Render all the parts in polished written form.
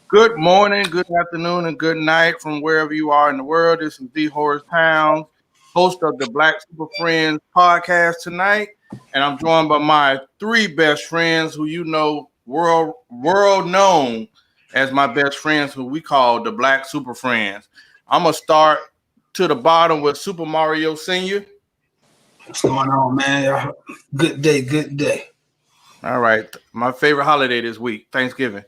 Good morning, good afternoon, and good night from wherever you are in the world. This is the Horace Pound, host of the Black Super Friends podcast tonight, and I'm joined by my three best friends, who you know world known as my best friends, who we call the Black Super Friends. I'm gonna start to the bottom with Super Mario Senior. What's going on, man? Good day, good day. All right, my favorite holiday this week, Thanksgiving.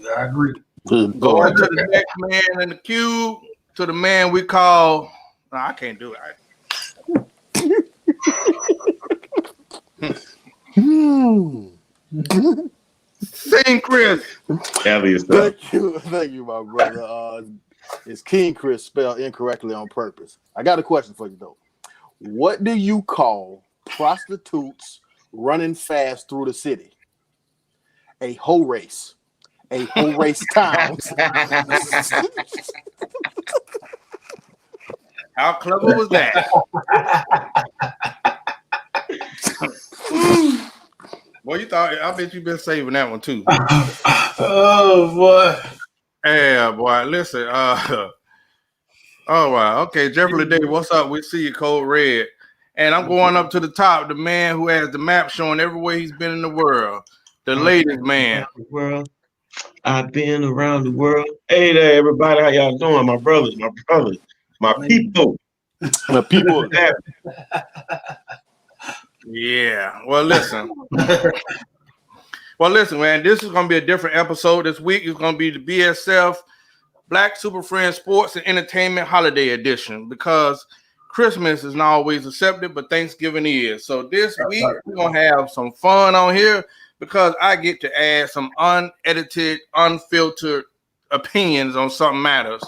Yeah, I agree. Going to the next man in the queue, to the man we call. No, I can't do it. Sing Chris. Thank you, my brother. It's King Chris spelled incorrectly on purpose. I got a question for you though. What do you call prostitutes running fast through the city? A hoe race. A hoe race town. How clever was that? Well, you thought, I bet you've been saving that one too. Oh boy. Yeah, boy. Listen. Oh wow. Okay, Jeffrey Day, what's up? We see you, Code Red. And I'm going up to the top, the man who has the map showing everywhere he's been in the world. The latest man. World. I've been around the world. Hey there, everybody. How y'all doing? My brothers, my people. The people. Yeah. Well, listen. Man. This is going to be a different episode this week. It's going to be the BSF Black Super Friends Sports and Entertainment Holiday Edition, because Christmas is not always accepted, but Thanksgiving is. So this week we're going to have some fun on here, because I get to add some unedited, unfiltered opinions on something matters.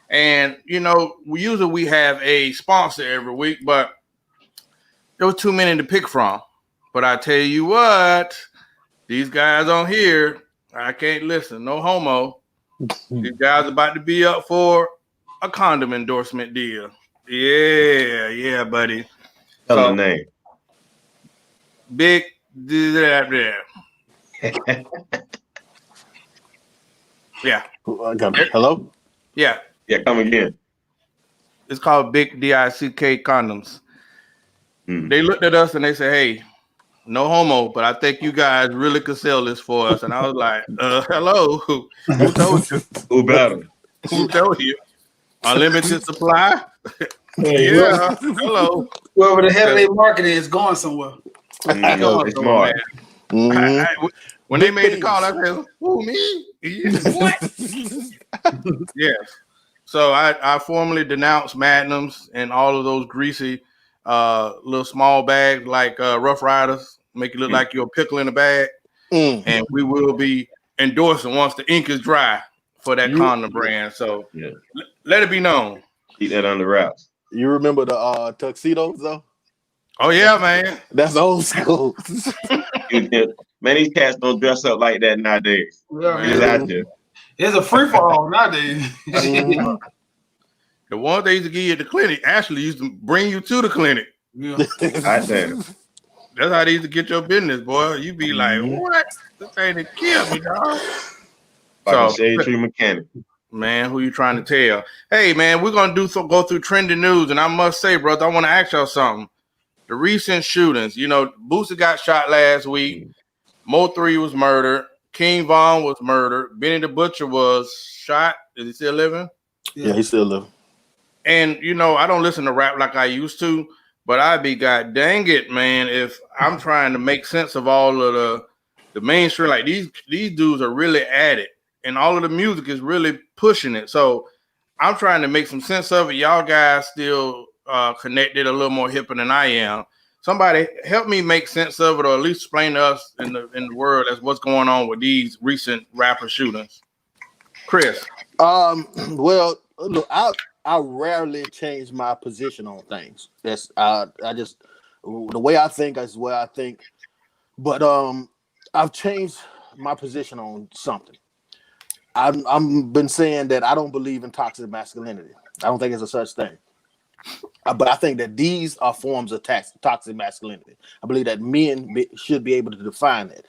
And, you know, we have a sponsor every week, but there was too many to pick from. But I tell you what, these guys on here, I can't listen. No homo. These guys about to be up for a condom endorsement deal. Yeah, buddy. Tell the name. Big there. Yeah. Hello? Yeah. Yeah, come again. It's called Big DICK Condoms. They looked at us and they said, hey, no homo, but I think you guys really could sell this for us. And I was like, hello. Who told you? Who better? Who told you? Unlimited supply? Yeah. Hello. Wherever the hell they marketing is going somewhere. It's smart. When they made the call, I said, who, me? What? Yes. So I formally denounced Magnums and all of those greasy little small bags like Rough Riders, make it look like you're a pickle in a bag. And we will be endorsing once the ink is dry for that condom brand. So let it be known. Keep that under wraps. You remember the tuxedos though? Oh yeah, man. That's old school. Man, these cats don't dress up like that nowadays. Yeah, it's a free for all nowadays. The one they used to give you at the clinic actually used to bring you to the clinic. Yeah. I said, that's how they used to get your business, boy. You be like, what? This ain't to kill me, dog. like a shade tree mechanic. Man, who you trying to tell? Hey, man, we're gonna go through trending news, and I must say, brother, I want to ask y'all something. The recent shootings, you know, Boosie got shot last week. Mo3 was murdered. King Von was murdered. Benny the Butcher was shot. Is he still living? Yeah, he's still living. And, you know, I don't listen to rap like I used to, but I'd be god dang it, man, if I'm trying to make sense of all of the mainstream. Like, these dudes are really at it, and all of the music is really pushing it. So I'm trying to make some sense of it. Y'all guys still connected a little more hipper than I am. Somebody help me make sense of it, or at least explain to us in the world as what's going on with these recent rapper shootings. Chris. Well, look, I rarely change my position on things. That's I just the way I think is where I think. But I've changed my position on something. I've been saying that I don't believe in toxic masculinity. I don't think it's a such thing. But I think that these are forms of toxic masculinity. I believe that men should be able to define it.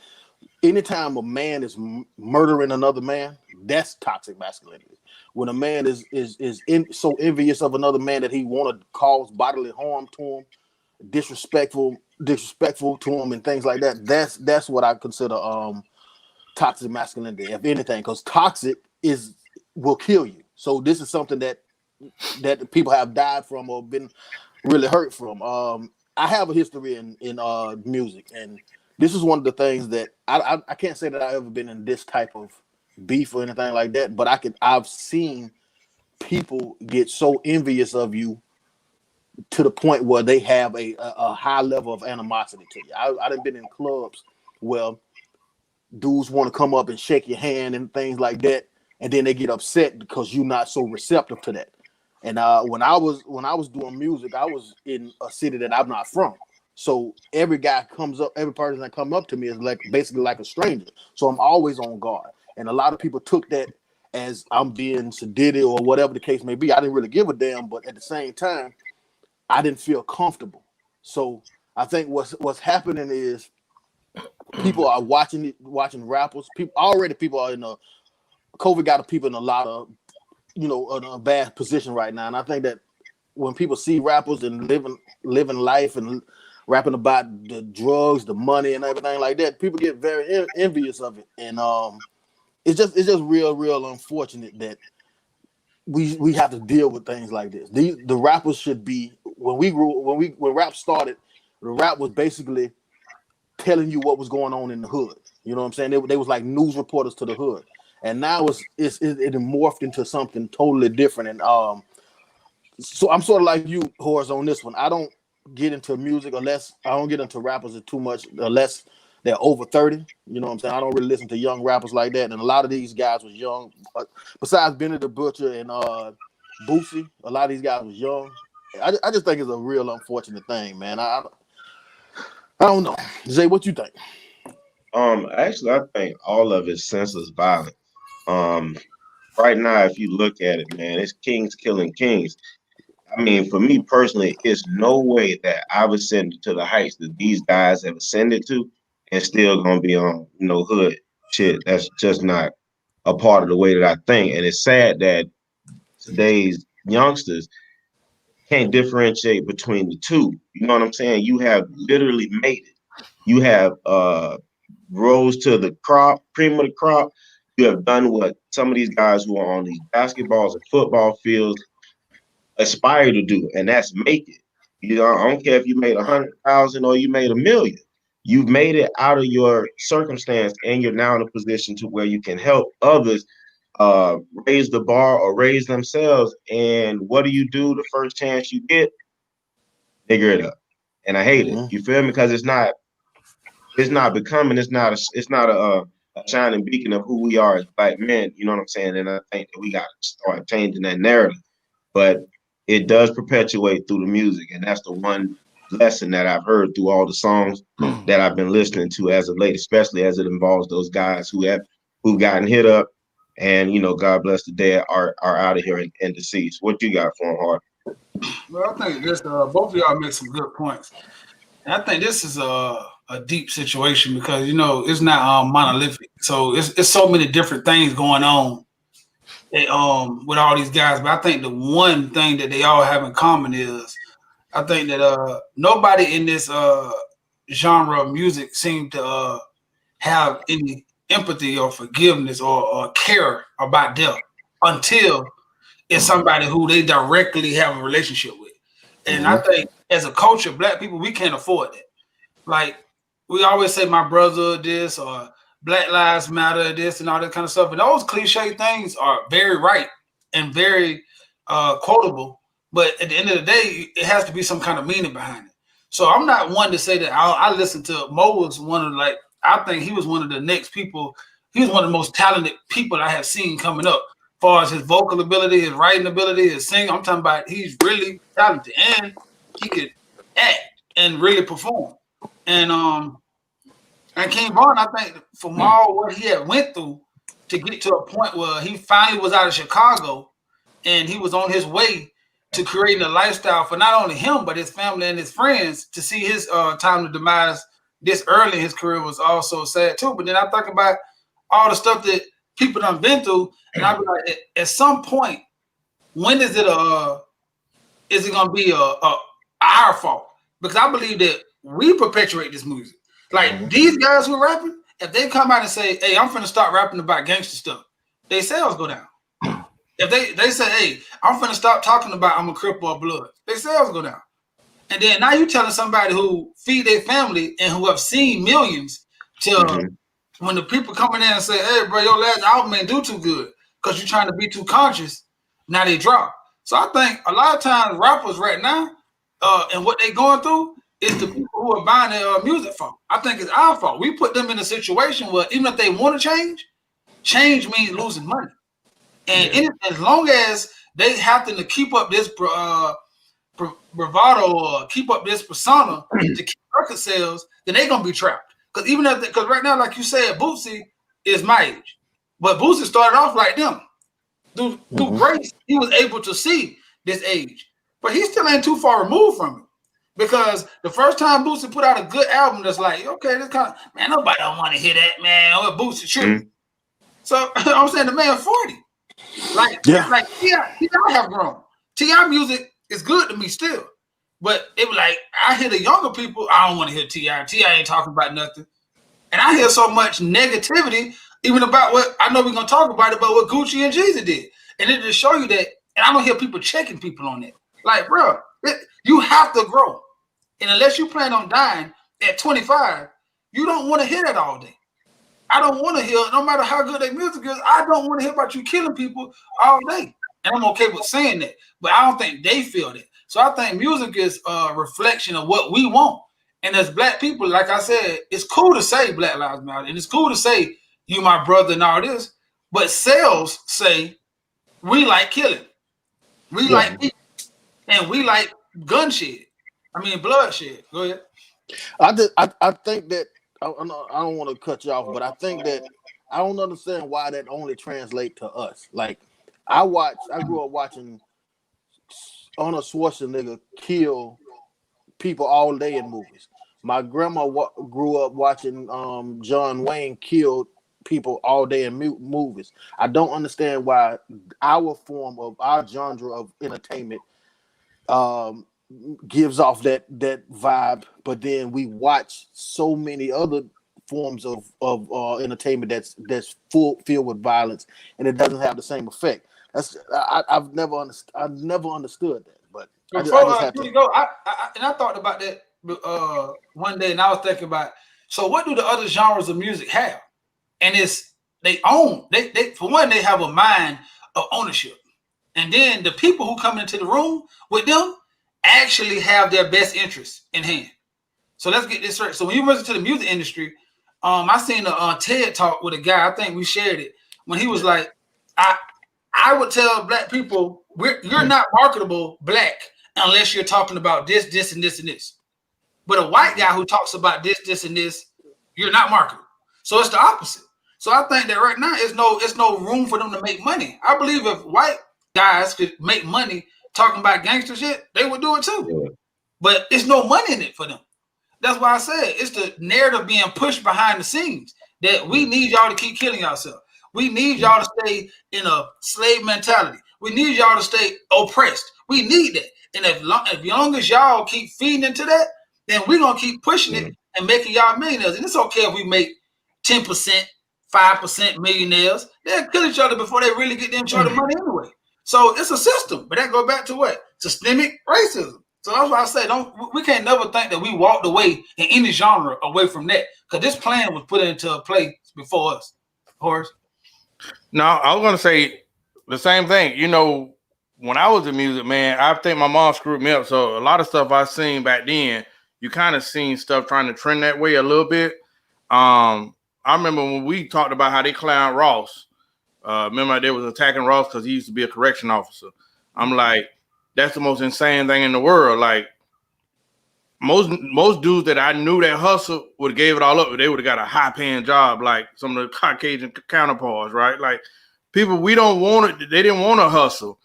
Anytime a man is murdering another man, That's toxic masculinity. When a man is so envious of another man that he want to cause bodily harm to him, disrespectful to him, and things like that. That's what I consider toxic masculinity, if anything, because toxic will kill you. So this is something that people have died from or been really hurt from. I have a history in music, and this is one of the things that I can't say that I've ever been in this type of beef or anything like that, but I've seen people get so envious of you to the point where they have a high level of animosity to you. I've been in clubs where dudes want to come up and shake your hand and things like that, and then they get upset because you're not so receptive to that. And when I was doing music, I was in a city that I'm not from. So every person that come up to me is basically like a stranger. So I'm always on guard. And a lot of people took that as I'm being sedated or whatever the case may be. I didn't really give a damn, but at the same time, I didn't feel comfortable. So I think what's happening is people are watching rappers. People are in a COVID got people in a lot of in a bad position right now. And I think that when people see rappers and living life and rapping about the drugs, the money, and everything like that, people get very envious of it. And it's just real unfortunate that we have to deal with things like this. The rappers should be when rap started, the rap was basically telling you what was going on in the hood. You know what I'm saying? They was like news reporters to the hood. And now it morphed into something totally different. And so I'm sort of like you, Horace, on this one. I don't get into music unless I don't get into rappers too much unless they're over 30. You know what I'm saying? I don't really listen to young rappers like that. And a lot of these guys was young. Besides Benny the Butcher and Boosie, a lot of these guys was young. I just think it's a real unfortunate thing, man. I don't know. Zay, what you think? Actually, I think all of it's senseless violence. Right now, if you look at it, man, it's kings killing kings. I mean, for me personally, it's no way that I would ascend to the heights that these guys have ascended to and still gonna be on, hood shit. That's just not a part of the way that I think. And it's sad that today's youngsters can't differentiate between the two. You know what I'm saying? You have literally made it. You have rose to the cream of the crop. You have done what some of these guys who are on these basketballs and football fields aspire to do, and that's make it. I don't care if you made 100,000 or you made 1,000,000. You've made it out of your circumstance, and you're now in a position to where you can help others raise the bar or raise themselves. And what do you do the first chance you get? Figure it up. And I hate it. You feel me? Because it's not becoming. It's not a shining beacon of who we are as black men. You know what I'm saying? And I think that we got to start changing that narrative. But it does perpetuate through the music, and that's the one lesson that I've heard through all the songs that I've been listening to as of late, especially as it involves those guys who've gotten hit up, and God bless the dead are out of here and deceased. What you got for them, Hart? Well, I think this both of y'all make some good points. And I think this is a deep situation because it's not monolithic. So it's so many different things going on with all these guys. But I think the one thing that they all have in common is I think that nobody in this genre of music seemed to have any empathy or forgiveness or care about death until it's somebody who they directly have a relationship with. And I think as a culture, black people, we can't afford it. Like we always say, my brother this or Black Lives Matter this and all that kind of stuff. And those cliche things are very right and very quotable. But at the end of the day, it has to be some kind of meaning behind it. So I'm not one to say that I listened to Mo was one of I think he was one of the next people. He was one of the most talented people I have seen coming up. As far as his vocal ability, his writing ability, his singing, I'm talking about he's really talented and he could act and really perform. And King Von, I think from all what he had went through to get to a point where he finally was out of Chicago and he was on his way to creating a lifestyle for not only him, but his family and his friends. To see his time of demise this early in his career was also sad too. But then I think about all the stuff that people done been through, and I be like, at some point, when is it gonna be our fault? Because I believe that we perpetuate this music. Like these guys who are rapping, if they come out and say, "Hey, I'm finna start rapping about gangster stuff," their sales go down. If they say, "Hey, I'm finna stop talking about I'm a Crip or Blood," their sales go down. And then now you telling somebody who feed their family and who have seen millions to when the people coming in and say, "Hey, bro, your last album ain't do too good because you're trying to be too conscious," now they drop. So I think a lot of times rappers right now and what they going through is the people who are buying their music fault. I think it's our fault. We put them in a situation where even if they want to change means losing money. And as long as they have to keep up this bravado or keep up this persona to keep record sales, then they're gonna be trapped. Because right now, like you said, Boosie is my age, but Boosie started off like them. Through grace, he was able to see this age, but he still ain't too far removed from it. Because the first time Boosie put out a good album, that's like, okay, this kind of man, nobody don't want to hear that, man. Or Boosie, sure. So I'm saying the man 40. Like T.I. have grown. T.I. music is good to me still. But it was like, I hear the younger people, I don't want to hear T.I. T.I. ain't talking about nothing. And I hear so much negativity, even about what, I know we're going to talk about what Gucci and Jeezy did. And it just show you that, and I don't hear people checking people on that. Like, bro, you have to grow. And unless you plan on dying at 25, you don't want to hear that all day. I don't want to hear, no matter how good their music is, I don't want to hear about you killing people all day. And I'm okay with saying that, but I don't think they feel that. So I think music is a reflection of what we want. And as black people, like I said, it's cool to say Black Lives Matter, and it's cool to say you my brother and all this, but sales say we like killing, we like people, and we like bloodshed. Go ahead. I think that I don't want to cut you off, but I think that I don't understand why that only translates to us. Like I grew up watching Arnold Schwarzenegger kill people all day in movies. My grandma grew up watching John Wayne kill people all day in movies. I don't understand why our genre of entertainment gives off that vibe, but then we watch so many other forms of entertainment that's filled with violence, and it doesn't have the same effect. I've never understood that. But Before I just have to go, I thought about that one day, and I was thinking about, so what do the other genres of music have? And they for one, they have a mind of ownership, and then the people who come into the room with them actually have their best interests in hand. So let's get this right. So when you listen to the music industry, I seen a TED talk with a guy, I think we shared it, when he was like, I would tell black people, you're not marketable black unless you're talking about this, this, and this, and this. But a white guy who talks about this, this, and this, you're not marketable. So it's the opposite. So I think that right now it's no room for them to make money. I believe if white guys could make money talking about gangster shit, they would do it too. Yeah. But it's no money in it for them. That's why I said it's the narrative being pushed behind the scenes that we need y'all to keep killing yourself. We need y'all to stay in a slave mentality. We need y'all to stay oppressed. We need that. And as long as y'all keep feeding into that, then we're going to keep pushing it and making y'all millionaires. And it's okay if we make 10%, 5% millionaires. They'll kill each other before they really get them each other money anyway. So it's a system. But that goes back to what? Systemic racism. So that's why I say we can't never think that we walked away in any genre away from that. Because this plan was put into play before us. Horace? No, I was going to say the same thing. You know, when I was in music, man, I think my mom screwed me up. So a lot of stuff I seen back then, you kind of seen stuff trying to trend that way a little bit. I remember when we talked about how they clowned Ross. Remember they was attacking Ross because he used to be a correction officer. I'm like, that's the most insane thing in the world. Like most dudes that I knew that hustle would have gave it all up, but they would have got a high paying job like some of the Caucasian counterparts, right? Like people we don't want it, they didn't want to hustle.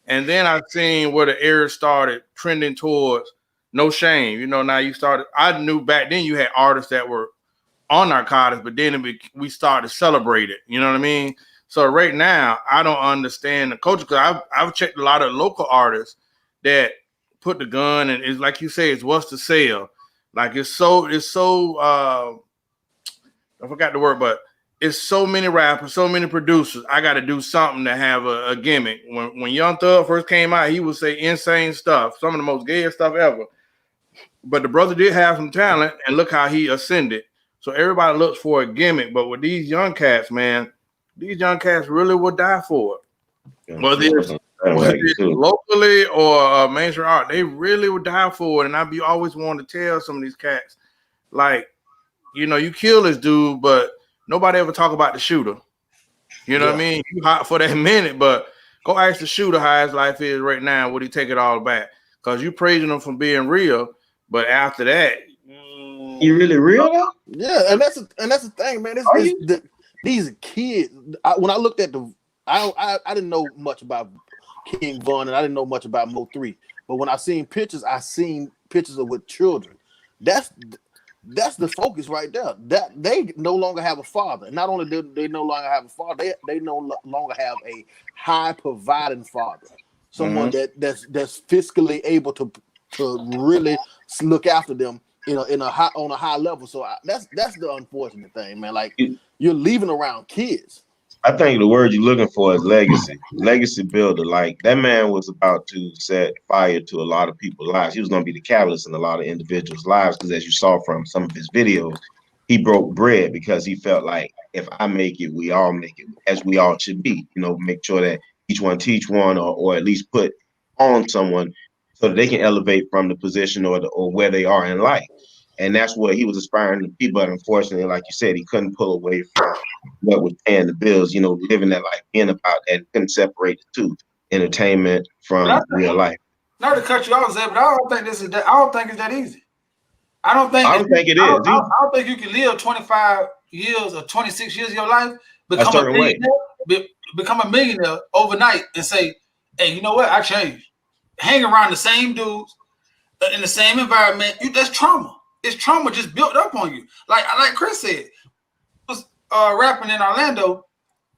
And then I seen where the era started trending towards no shame. You know, now you started. I knew back then you had artists that were on narcotics, but then we started to celebrate it. You know what I mean? So right now, I don't understand the culture because I've checked a lot of local artists that put the gun and it's like you say, it's what's to sell. Like it's so I forgot the word, but it's so many rappers, so many producers. I got to do something to have a gimmick. When Young Thug first came out, he would say insane stuff, some of the most gayest stuff ever. But the brother did have some talent, and look how he ascended. So everybody looks for a gimmick. But with these young cats, man, these young cats really will die for it. Whether it's locally or mainstream art, they really would die for it. And I'd be always wanting to tell some of these cats, like, you know, you kill this dude, but nobody ever talk about the shooter. You know what I mean? You hot for that minute, but go ask the shooter how his life is right now. Would he take it all back? Because you praising him for being real, but after that, you really real though? Yeah, and that's the thing, man. These kids. When I looked at I didn't know much about King Von, and I didn't know much about Mo3. But when I seen pictures of with children. That's the focus right there. That they no longer have a father. And not only do they no longer have a father, they no longer have a high providing father. Someone that's fiscally able to really look after them on a high level. So that's the unfortunate thing, man. Like you're leaving around kids. I think the word you're looking for is legacy. Legacy builder. Like that man was about to set fire to a lot of people's lives. He was going to be the catalyst in a lot of individuals' lives because, as you saw from some of his videos, he broke bread because he felt like if I make it, we all make it, as we all should be. You know, make sure that each one teach one, or at least put on someone so that they can elevate from the position or where they are in life. And that's what he was aspiring to be. But unfortunately, like you said, he couldn't pull away from what was paying the bills, you know, living that life, being about that, and couldn't separate the two, entertainment from real life. Not to cut you off, Zay, but I don't think it's that easy. I don't think it is. I don't think you can live 25 years or 26 years of your life, become a millionaire overnight and say, hey, you know what? I changed. Hang around the same dudes in the same environment. That's trauma. It's trauma just built up on you. Like Chris said, was rapping in Orlando.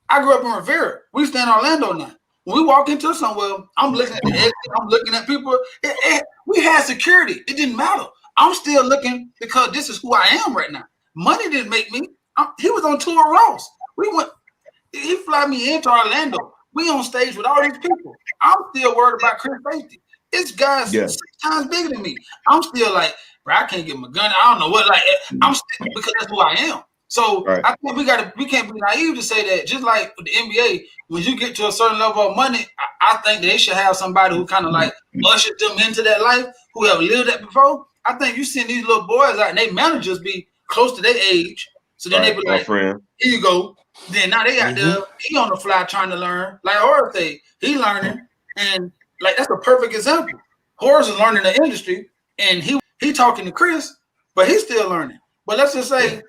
I grew up in Rivera. We stay in Orlando now. When we walk into somewhere, I'm looking at the exit, I'm looking at people. We had security. It didn't matter. I'm still looking because this is who I am right now. Money didn't make me. He was on tour with Ross. He fly me into Orlando. We on stage with all these people. I'm still worried about Chris safety. This guy's 6 times bigger than me. I'm still like, bro, I can't get my gun. I don't know what. Like, I'm still, because that's who I am. So I think we can't be naive to say that. Just like with the NBA, when you get to a certain level of money, I think they should have somebody who kind of like ushers them into that life, who have lived that before. I think you send these little boys out and they managers be close to their age, so then they be like, here you go. Then now they got he on the fly trying to learn. Like Horace say, he learning, and like that's a perfect example. Horace is learning the industry, and he talking to Chris, but he's still learning. But let's just say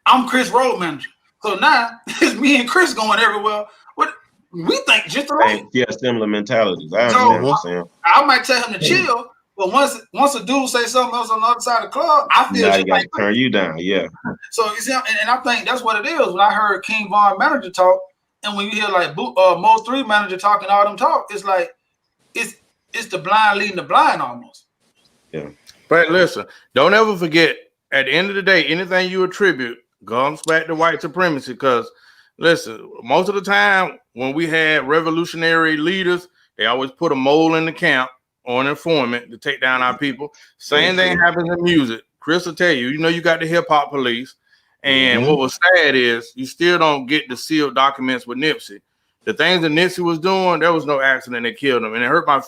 I'm Chris road manager, so now it's me and Chris going everywhere. What we think just alike. Yeah, similar mentalities. I understand what you're saying. I might tell him to chill, but once a dude say something else on the other side of the club, I feel now you got to turn you down. Yeah. So you see, and I think that's what it is. When I heard King Von manager talk, and when you hear like Mo3 manager talking all them talk, it's like it's the blind leading the blind almost. Yeah. But listen, don't ever forget. At the end of the day, anything you attribute comes back to white supremacy. Because listen, most of the time when we had revolutionary leaders, they always put a mole in the camp or an informant to take down our people. Same thing happens in music. Chris will tell you, you got the hip hop police. And what was sad is you still don't get the sealed documents with Nipsey. The things that Nipsey was doing, there was no accident that killed him. And it hurt my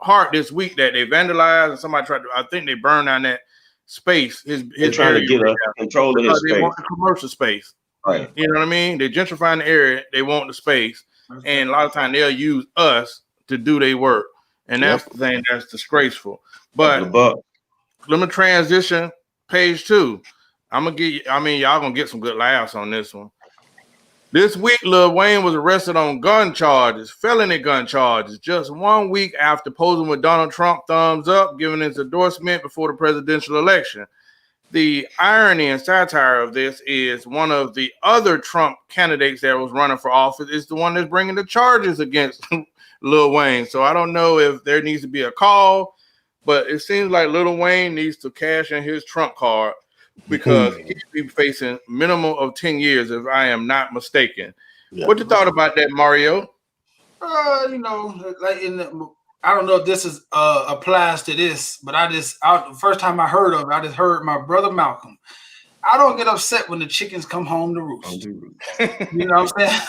heart this week that they vandalized and somebody tried to, I think they burned down that space. His trying to get control of his space. They want the commercial space. Right. You know what I mean? They're gentrifying the area. They want the space. And a lot of times they'll use us to do their work. And that's the thing that's disgraceful. But let me transition page 2. I'm gonna get y'all gonna get some good laughs on this one. This week, Lil Wayne was arrested on felony gun charges, just 1 week after posing with Donald Trump thumbs up, giving his endorsement before the presidential election. the irony and satire of this is one of the other Trump candidates that was running for office is the one that's bringing the charges against Lil Wayne. So I don't know if there needs to be a call, but it seems like Lil Wayne needs to cash in his Trump card because he should be facing minimum of 10 years, if I am not mistaken. Yeah. What you thought about that, Mario? You know, like I don't know if this is applies to this, but the first time I heard of it, I just heard my brother Malcolm. I don't get upset when the chickens come home to roost. You know what I'm saying?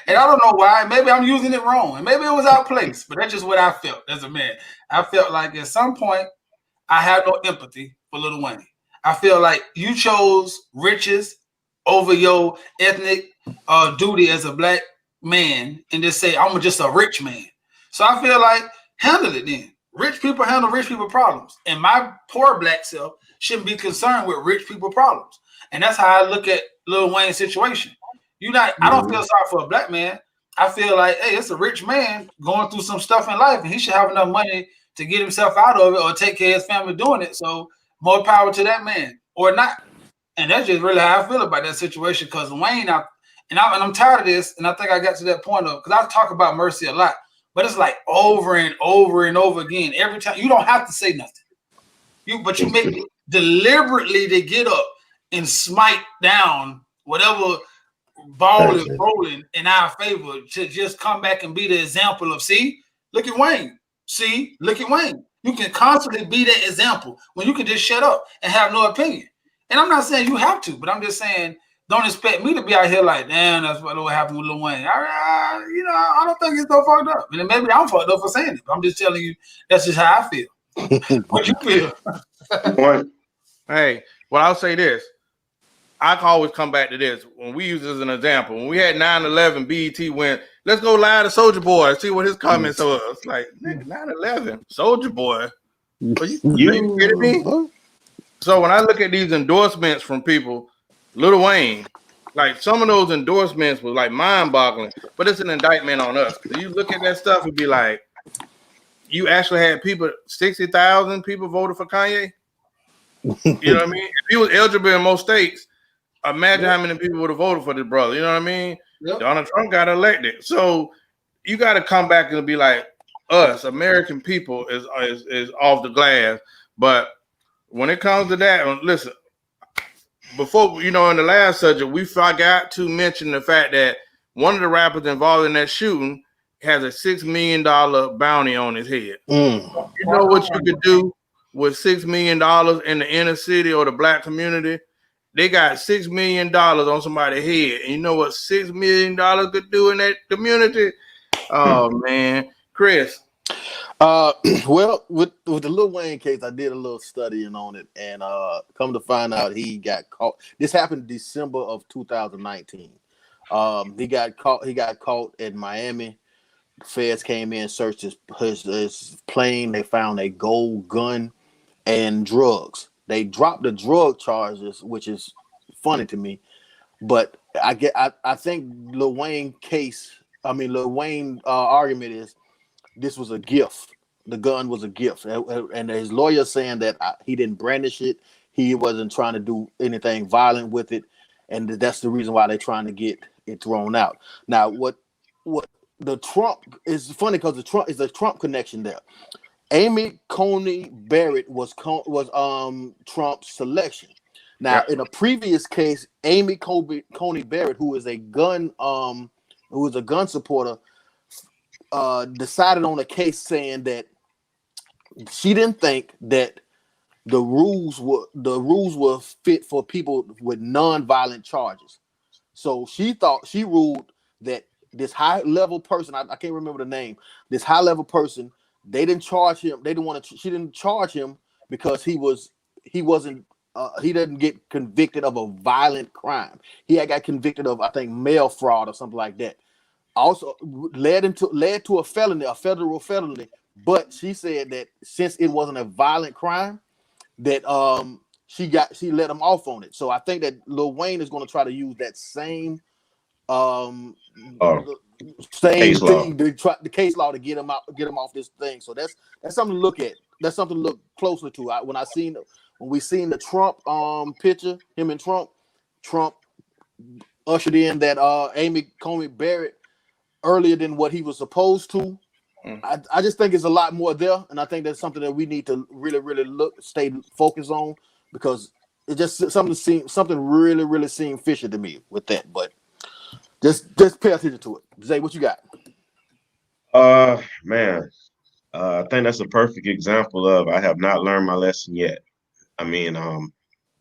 And I don't know why. Maybe I'm using it wrong, and maybe it was out of place. But that's just what I felt as a man. I felt like at some point I had no empathy for Lil Wayne. I feel like you chose riches over your ethnic duty as a black man, and just say I'm just a rich man. So I feel like handle it then. Rich people handle rich people problems, and my poor black self shouldn't be concerned with rich people problems. And that's how I look at Lil Wayne's situation. I don't feel sorry for a black man. I feel like, hey, it's a rich man going through some stuff in life, and he should have enough money to get himself out of it or take care of his family doing it. So more power to that man, or not. And that's just really how I feel about that situation. Because Wayne, I'm tired of this, and I think I got to that point of, because I talk about mercy a lot, but it's like over and over and over again. Every time you don't have to say nothing, but you make it deliberately to get up and smite down whatever ball is rolling in our favor, to just come back and be the example of, see, look at Wayne. See, look at Wayne. You can constantly be that example when you can just shut up and have no opinion. And I'm not saying you have to, but I'm just saying, don't expect me to be out here like, damn, that's what happened with Lil Wayne. I don't think it's so fucked up. And maybe I'm fucked up for saying it, but I'm just telling you that's just how I feel. What you feel? Hey, well, I'll say this. I can always come back to this. When we use this as an example, when we had 9/11, BET went, let's go live to Soulja Boy, see what his comments are. It's like, 9/11, Soulja Boy. Are you kidding me? So when I look at these endorsements from people, Lil Wayne, like some of those endorsements was like mind-boggling, but it's an indictment on us. You look at that stuff and be like, you actually had 60,000 people voted for Kanye. You know what I mean? If he was eligible in most states, imagine how many people would have voted for this brother. You know what I mean? Yep. Donald Trump got elected. So you got to come back and be like, us, American people, is off the glass. But when it comes to that, listen, before, in the last subject, we forgot to mention the fact that one of the rappers involved in that shooting has a $6 million bounty on his head. You know what you could do with $6 million in the inner city or the black community? They got $6 million on somebody's head. And you know what $6 million could do in that community? Oh, man. Chris. Well, with the Lil Wayne case, I did a little studying on it, and come to find out he got caught. This happened December of 2019. He got caught in Miami. Feds came in, searched his plane. They found a gold gun and drugs. They dropped the drug charges, which is funny to me. But I think Lil Wayne argument is this was a gift. The gun was a gift, and his lawyer saying that he didn't brandish it. He wasn't trying to do anything violent with it, and that's the reason why they're trying to get it thrown out. Now, what the Trump is funny because the Trump connection there. Amy Coney Barrett was Trump's selection. Now, in a previous case, Amy Coney Barrett, who is a gun supporter, decided on a case saying that she didn't think that the rules were fit for people with non-violent charges. So she ruled that this high-level person, I can't remember the name, this high-level person, they didn't charge him. She didn't charge him because he didn't get convicted of a violent crime. He had got convicted of, I think, mail fraud or something like that. Also led to a federal felony. But she said that since it wasn't a violent crime, that she let him off on it. So I think that Lil Wayne is going to try to use that same case thing, the case law to get him off this thing. So that's something to look at. That's something to look closer to. When when we seen the Trump picture, him and Trump ushered in that Amy Coney Barrett earlier than what he was supposed to. I just think it's a lot more there, and I think that's something that we need to really stay focused on, because it just something really seemed fishy to me with that. But just pay attention to it. Zay, what you got? Man, I think that's a perfect example of I have not learned my lesson yet. I mean,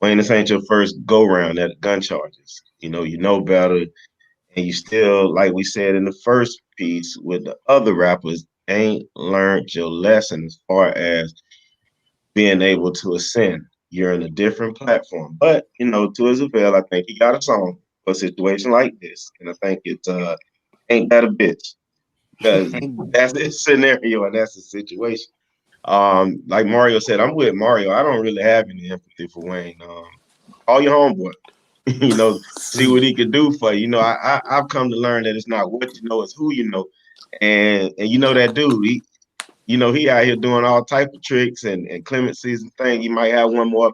Wayne, this ain't your first go round at gun charges. You know better, and you still, like we said in the first piece with the other rappers, ain't learned your lesson as far as being able to ascend. You're in a different platform. But, to his avail, I think he got a song for a situation like this. And I think it's Ain't That a Bitch. Because that's his scenario and that's the situation. Like Mario said, I'm with Mario. I don't really have any empathy for Wayne. Call your homeboy. See what he could do for you. I've come to learn that it's not what you know, it's who you know. And that dude, he out here doing all type of tricks and clemencies and things. He might have one more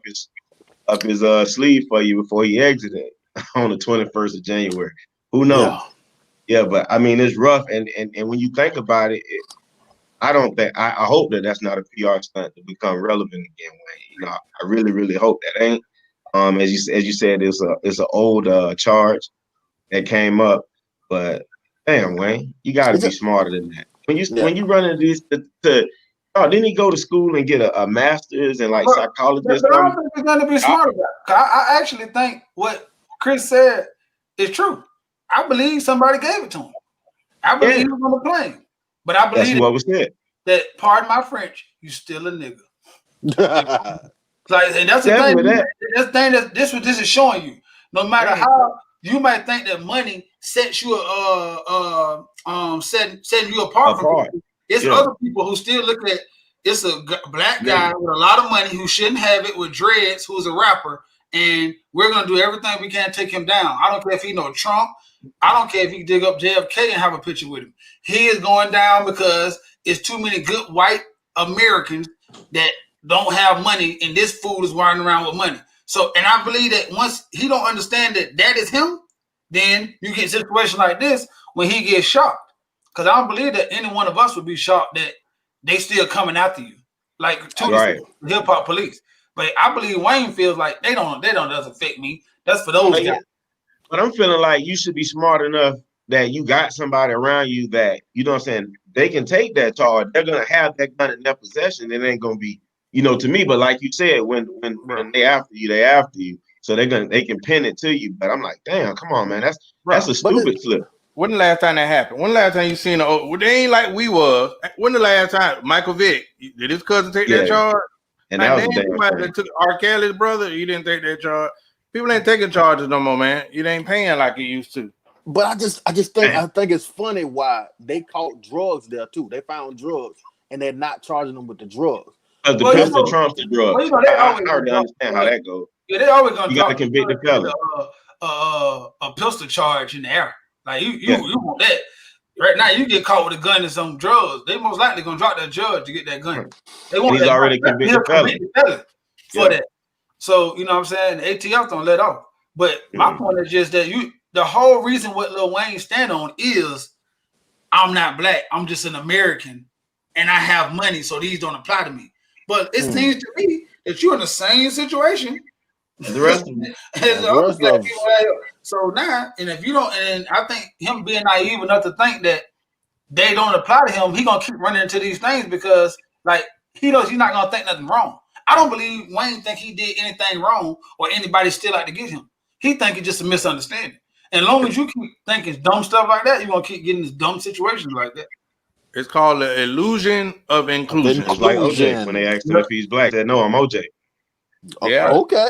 up his sleeve for you before he exited on the 21st of January. Who knows? Yeah, but I mean, it's rough. And when you think about it, I don't think I hope that that's not a PR stunt to become relevant again, Wayne. I really hope that ain't. As you said, it's an old charge that came up, but damn, Wayne, you got to be smarter than that. When you run into these, didn't he go to school and get a master's in psychology? But I don't think he's going to be smart about it. I actually think what Chris said is true. I believe somebody gave it to him. I believe he was on the plane, but I believe that's what was said. That, pardon my French, you still a nigga. And that's the thing. That's what this is showing you. No matter how you might think that money sets you setting you apart from people, it's other people who still look at it's a black guy with a lot of money who shouldn't have it, with dreads, who's a rapper, and we're gonna do everything we can to take him down. I don't care if he know Trump. I don't care if he dig up JFK and have a picture with him. He is going down because it's too many good white Americans that don't have money, and this fool is running around with money. So, and I believe that once he don't understand that is him, then you get a situation like this when he gets shocked. Because I don't believe that any one of us would be shocked that they still coming after you, like hip hop police. But I believe Wayne feels like they don't doesn't affect me. That's for those guys. But I'm feeling like you should be smart enough that you got somebody around you that, you know what I'm saying, they can take that charge. They're gonna have that gun in their possession. It ain't gonna be, to me. But like you said, when they after you, they after you. So they can pin it to you. But I'm like, damn, come on, man, that's a stupid flip. When the last time that happened? When the last time you seen they ain't like we was. When the last time Michael Vick did his cousin take that charge? And that was that took R. Kelly's brother. He didn't take that charge. People ain't taking charges no more, man. You ain't paying like you used to. But I just think it's funny why they caught drugs there too. They found drugs and they're not charging them with the drugs. Because the pistol trumps the drugs. I already understand how that goes. Yeah, they always gonna got to convict the fella. A pistol charge in the air. Like you want that. Right now, you get caught with a gun and some drugs. They most likely gonna drop that judge to get that gun. They want he's already convicted fella for that. So you know what I'm saying? The ATF don't let off. But my point is just that the whole reason what Lil Wayne stand on is I'm not black. I'm just an American, and I have money, so these don't apply to me. But it seems to me that you're in the same situation. The rest of them. So now, and if you don't, and I think him being naive enough to think that they don't apply to him, he gonna keep running into these things because, like, he knows he's not gonna think nothing wrong. I don't believe Wayne think he did anything wrong or anybody still like to get him. He think it's just a misunderstanding. And as long as you keep thinking dumb stuff like that, you're gonna keep getting in dumb situations like that. It's called the illusion of inclusion. It's like OJ when they asked him if he's black. He said, "No, I'm OJ." Yeah. Okay.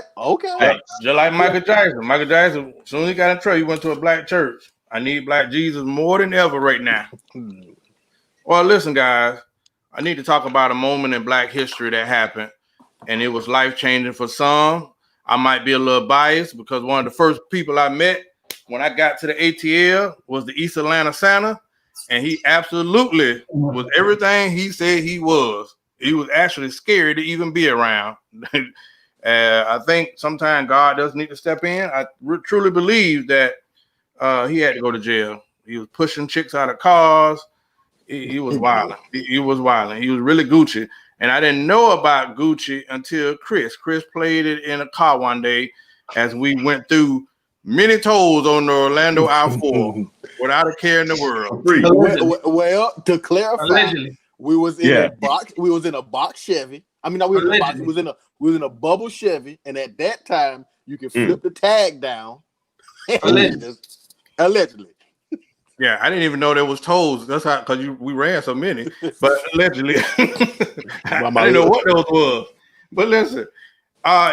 Just like Michael Jackson. Michael Jackson, as soon as he got in trouble, he went to a black church. I need black Jesus more than ever right now. Well, listen, guys, I need to talk about a moment in black history that happened, and it was life-changing for some. I might be a little biased because one of the first people I met when I got to the ATL was the East Atlanta Santa, and he absolutely was everything he said he was. He was actually scary to even be around. I think sometimes God does need to step in. I truly believe that he had to go to jail. He was pushing chicks out of cars. He was wilding. He was wilding. He was really Gucci. And I didn't know about Gucci until Chris. Chris played it in a car one day as we went through many tolls on the Orlando I-4 without a care in the world. Well, to clarify, Allegedly. we was in a box. We was in a box Chevy. I mean, no, we was in a box. We was in a bubble Chevy, and at that time, you could flip the tag down. Allegedly. Yeah, I didn't even know there was tolls. That's how, because we ran so many. But allegedly, I didn't know what those was. But listen,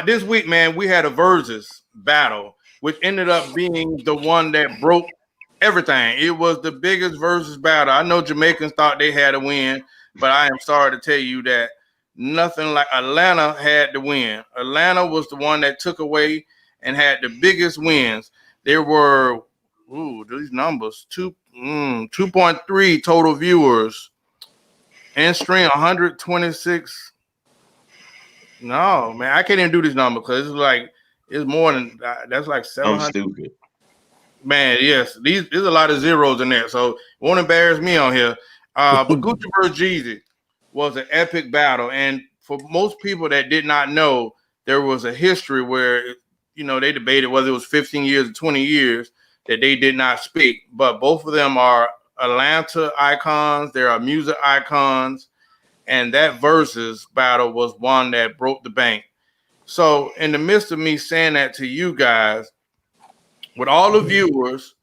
this week, man, we had a versus battle, which ended up being the one that broke everything. It was the biggest versus battle. I know Jamaicans thought they had a win, but I am sorry to tell you that nothing like Atlanta had the win. Atlanta was the one that took away and had the biggest wins. There were these numbers 2.3 total viewers and stream 126. No, man, I can't even do these numbers because it's more than that's like 700. I'm stupid. Man, yes, there's a lot of zeros in there, so it won't embarrass me on here. But Gucci versus Jeezy was an epic battle, and for most people that did not know, there was a history where they debated whether it was 15 years or 20 years that they did not speak, but both of them are Atlanta icons. They are music icons, and that versus battle was one that broke the bank. So in the midst of me saying that to you guys, with all the viewers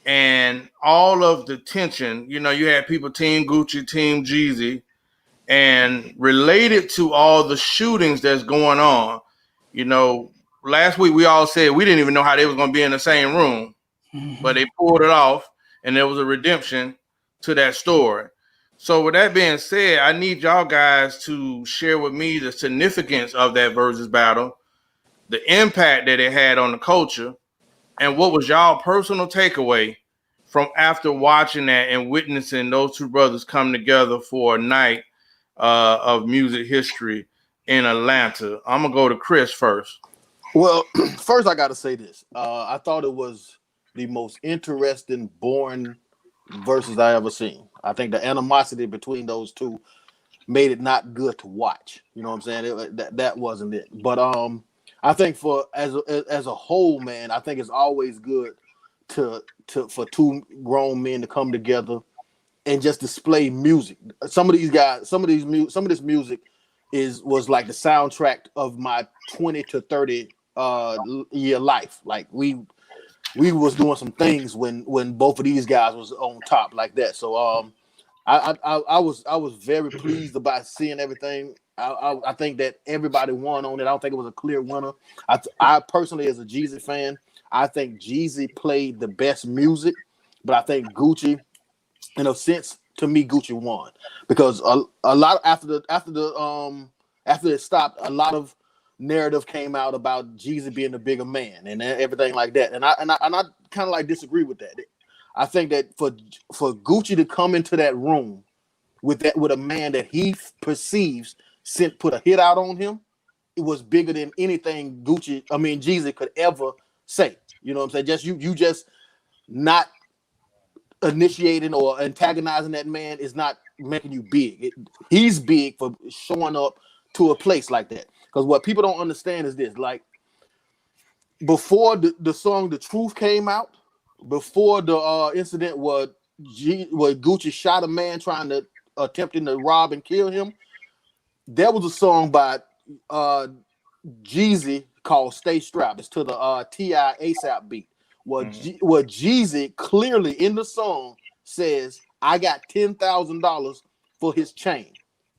and all of the tension, you had people Team Gucci, Team Jeezy, and related to all the shootings that's going on, last week we all said we didn't even know how they was going to be in the same room, but they pulled it off, and there was a redemption to that story. So with that being said, I need y'all guys to share with me the significance of that versus battle, the impact that it had on the culture, and what was y'all personal takeaway from after watching that and witnessing those two brothers come together for a night of music history in Atlanta. I'm going to go to Chris first. Well, first I got to say this. I thought it was the most interesting, boring versus I ever seen. I think the animosity between those two made it not good to watch. You know what I'm saying? That wasn't it. But I think as a whole, man, I think it's always good for two grown men to come together and just display music. Some of this music was like the soundtrack of my 20 to 30 year life. Like we was doing some things when both of these guys was on top like that. So I was very pleased about seeing everything. I think that everybody won on it. I don't think it was a clear winner. I personally, as a Jeezy fan, I think Jeezy played the best music, but I think Gucci, in a sense, to me, Gucci won because a lot after it stopped, a lot of narrative came out about Jeezy being the bigger man and everything like that, and I kind of like disagree with that. I think that for Gucci to come into that room with a man that he perceives put a hit out on him, it was bigger than anything Jeezy could ever say. You know what I'm saying? Just you just not initiating or antagonizing that man is not making you big. He's big for showing up to a place like that. Because what people don't understand is this: like before the song "The Truth" came out, before the incident where Gucci shot a man attempting to rob and kill him, there was a song by Jeezy called "Stay Strapped." It's to the T.I. ASAP beat. Where Jeezy clearly in the song says, "I got $10,000 for his chain."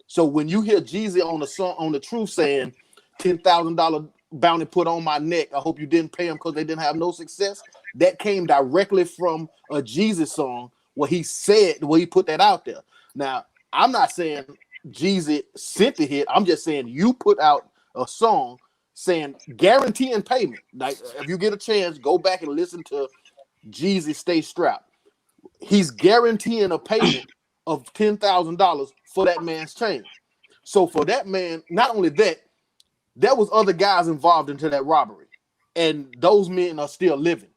So when you hear Jeezy on the song on "The Truth" saying $10,000 bounty put on my neck, I hope you didn't pay him because they didn't have no success, that came directly from a Jeezy song where he put that out there. Now, I'm not saying Jeezy sent the hit. I'm just saying you put out a song saying guaranteeing payment. Like if you get a chance, go back and listen to Jeezy "Stay Strapped." He's guaranteeing a payment of $10,000 for that man's chain. So for that man, not only that, there was other guys involved into that robbery, and those men are still living.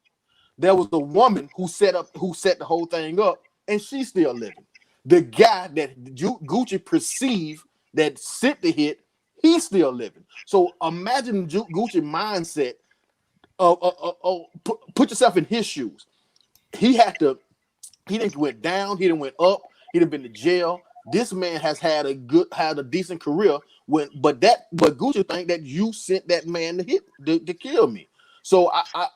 There was the woman who set the whole thing up, and she's still living. The guy that Gucci perceived that sent the hit, he's still living. So imagine Gucci mindset put yourself in his shoes. He didn't went down, he didn't went up, he didn't been to jail. This man has had a decent career but Gucci think that you sent that man to kill me. So I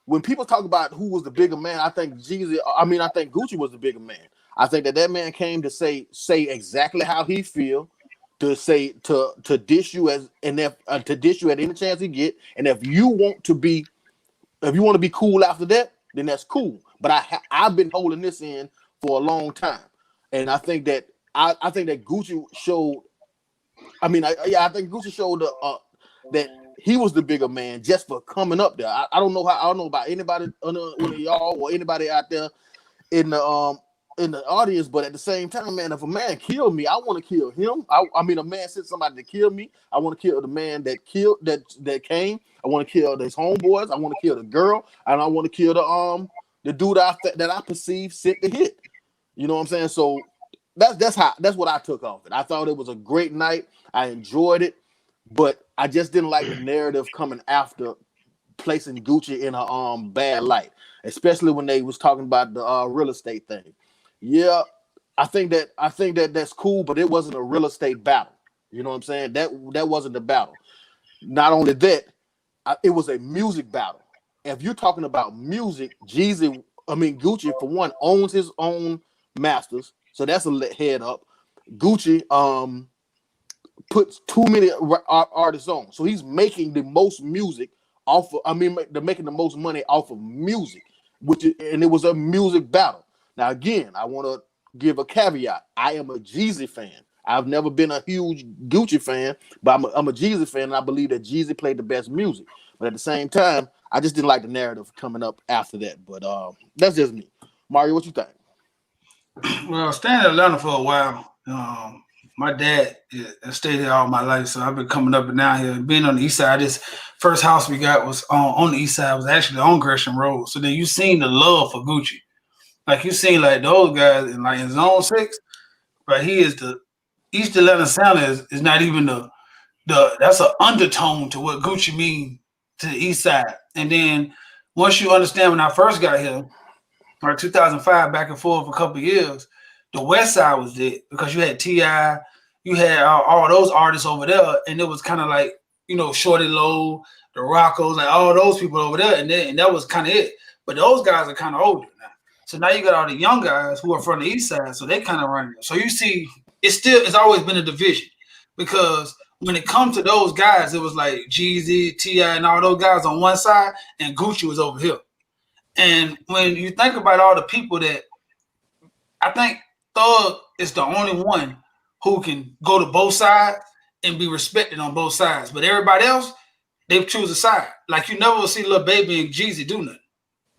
when people talk about who was the bigger man, I think Gucci was the bigger man. I think that man came to say exactly how he feel, to dish you to dish you at any chance he get, and if you want to be cool after that, then that's cool. But I've been holding this in for a long time, and I think that Gucci showed. I think Gucci showed that he was the bigger man just for coming up there. I don't know about anybody, one of y'all or anybody out there in the audience, but at the same time, man, if a man killed me, I want to kill him. A man sent somebody to kill me, I want to kill the man that came. I want to kill his homeboys. I want to kill the girl, and I want to kill the dude that I perceive sent the hit. You know what I'm saying? So that's what I took off it. I thought it was a great night. I enjoyed it, but I just didn't like the narrative coming after placing Gucci in a bad light, especially when they was talking about the real estate thing. Yeah, I think that's cool, but it wasn't a real estate battle. You know what I'm saying? That wasn't the battle. Not only that, it was a music battle. If you're talking about music, Gucci for one owns his own masters, so that's a head up. Gucci puts too many artists on, so he's making the most music they're making the most money off of music, and it was a music battle. Now again, I want to give a caveat. I am a Jeezy fan. I've never been a huge Gucci fan, but I'm a Jeezy fan, and I believe that Jeezy played the best music. But at the same time, I just didn't like the narrative coming up after that. But that's just me. Mario, what you think? Well, staying in Atlanta for a while. My dad stayed here all my life, so I've been coming up and down here. Being on the east side, this first house we got was on the east side, was actually on Gresham Road. So then you seen the love for Gucci. Like you seen like those guys in Zone 6, but he is the East Atlanta sound is not even the that's an undertone to what Gucci mean to the east side. And then once you understand, when I first got here, or 2005, back and forth for a couple of years, the west side was dead because you had T.I., you had all those artists over there, and it was kind of like, Shorty Low, the Roccos, like all those people over there, and that was kind of it. But those guys are kind of older now. So now you got all the young guys who are from the east side, so they kind of run it. So you see, it's always been a division, because when it comes to those guys, it was like Jeezy, T.I., and all those guys on one side, and Gucci was over here. And when you think about all the people that, I think Thug is the only one who can go to both sides and be respected on both sides. But everybody else, they choose a side. Like you never will see Lil Baby and Jeezy do nothing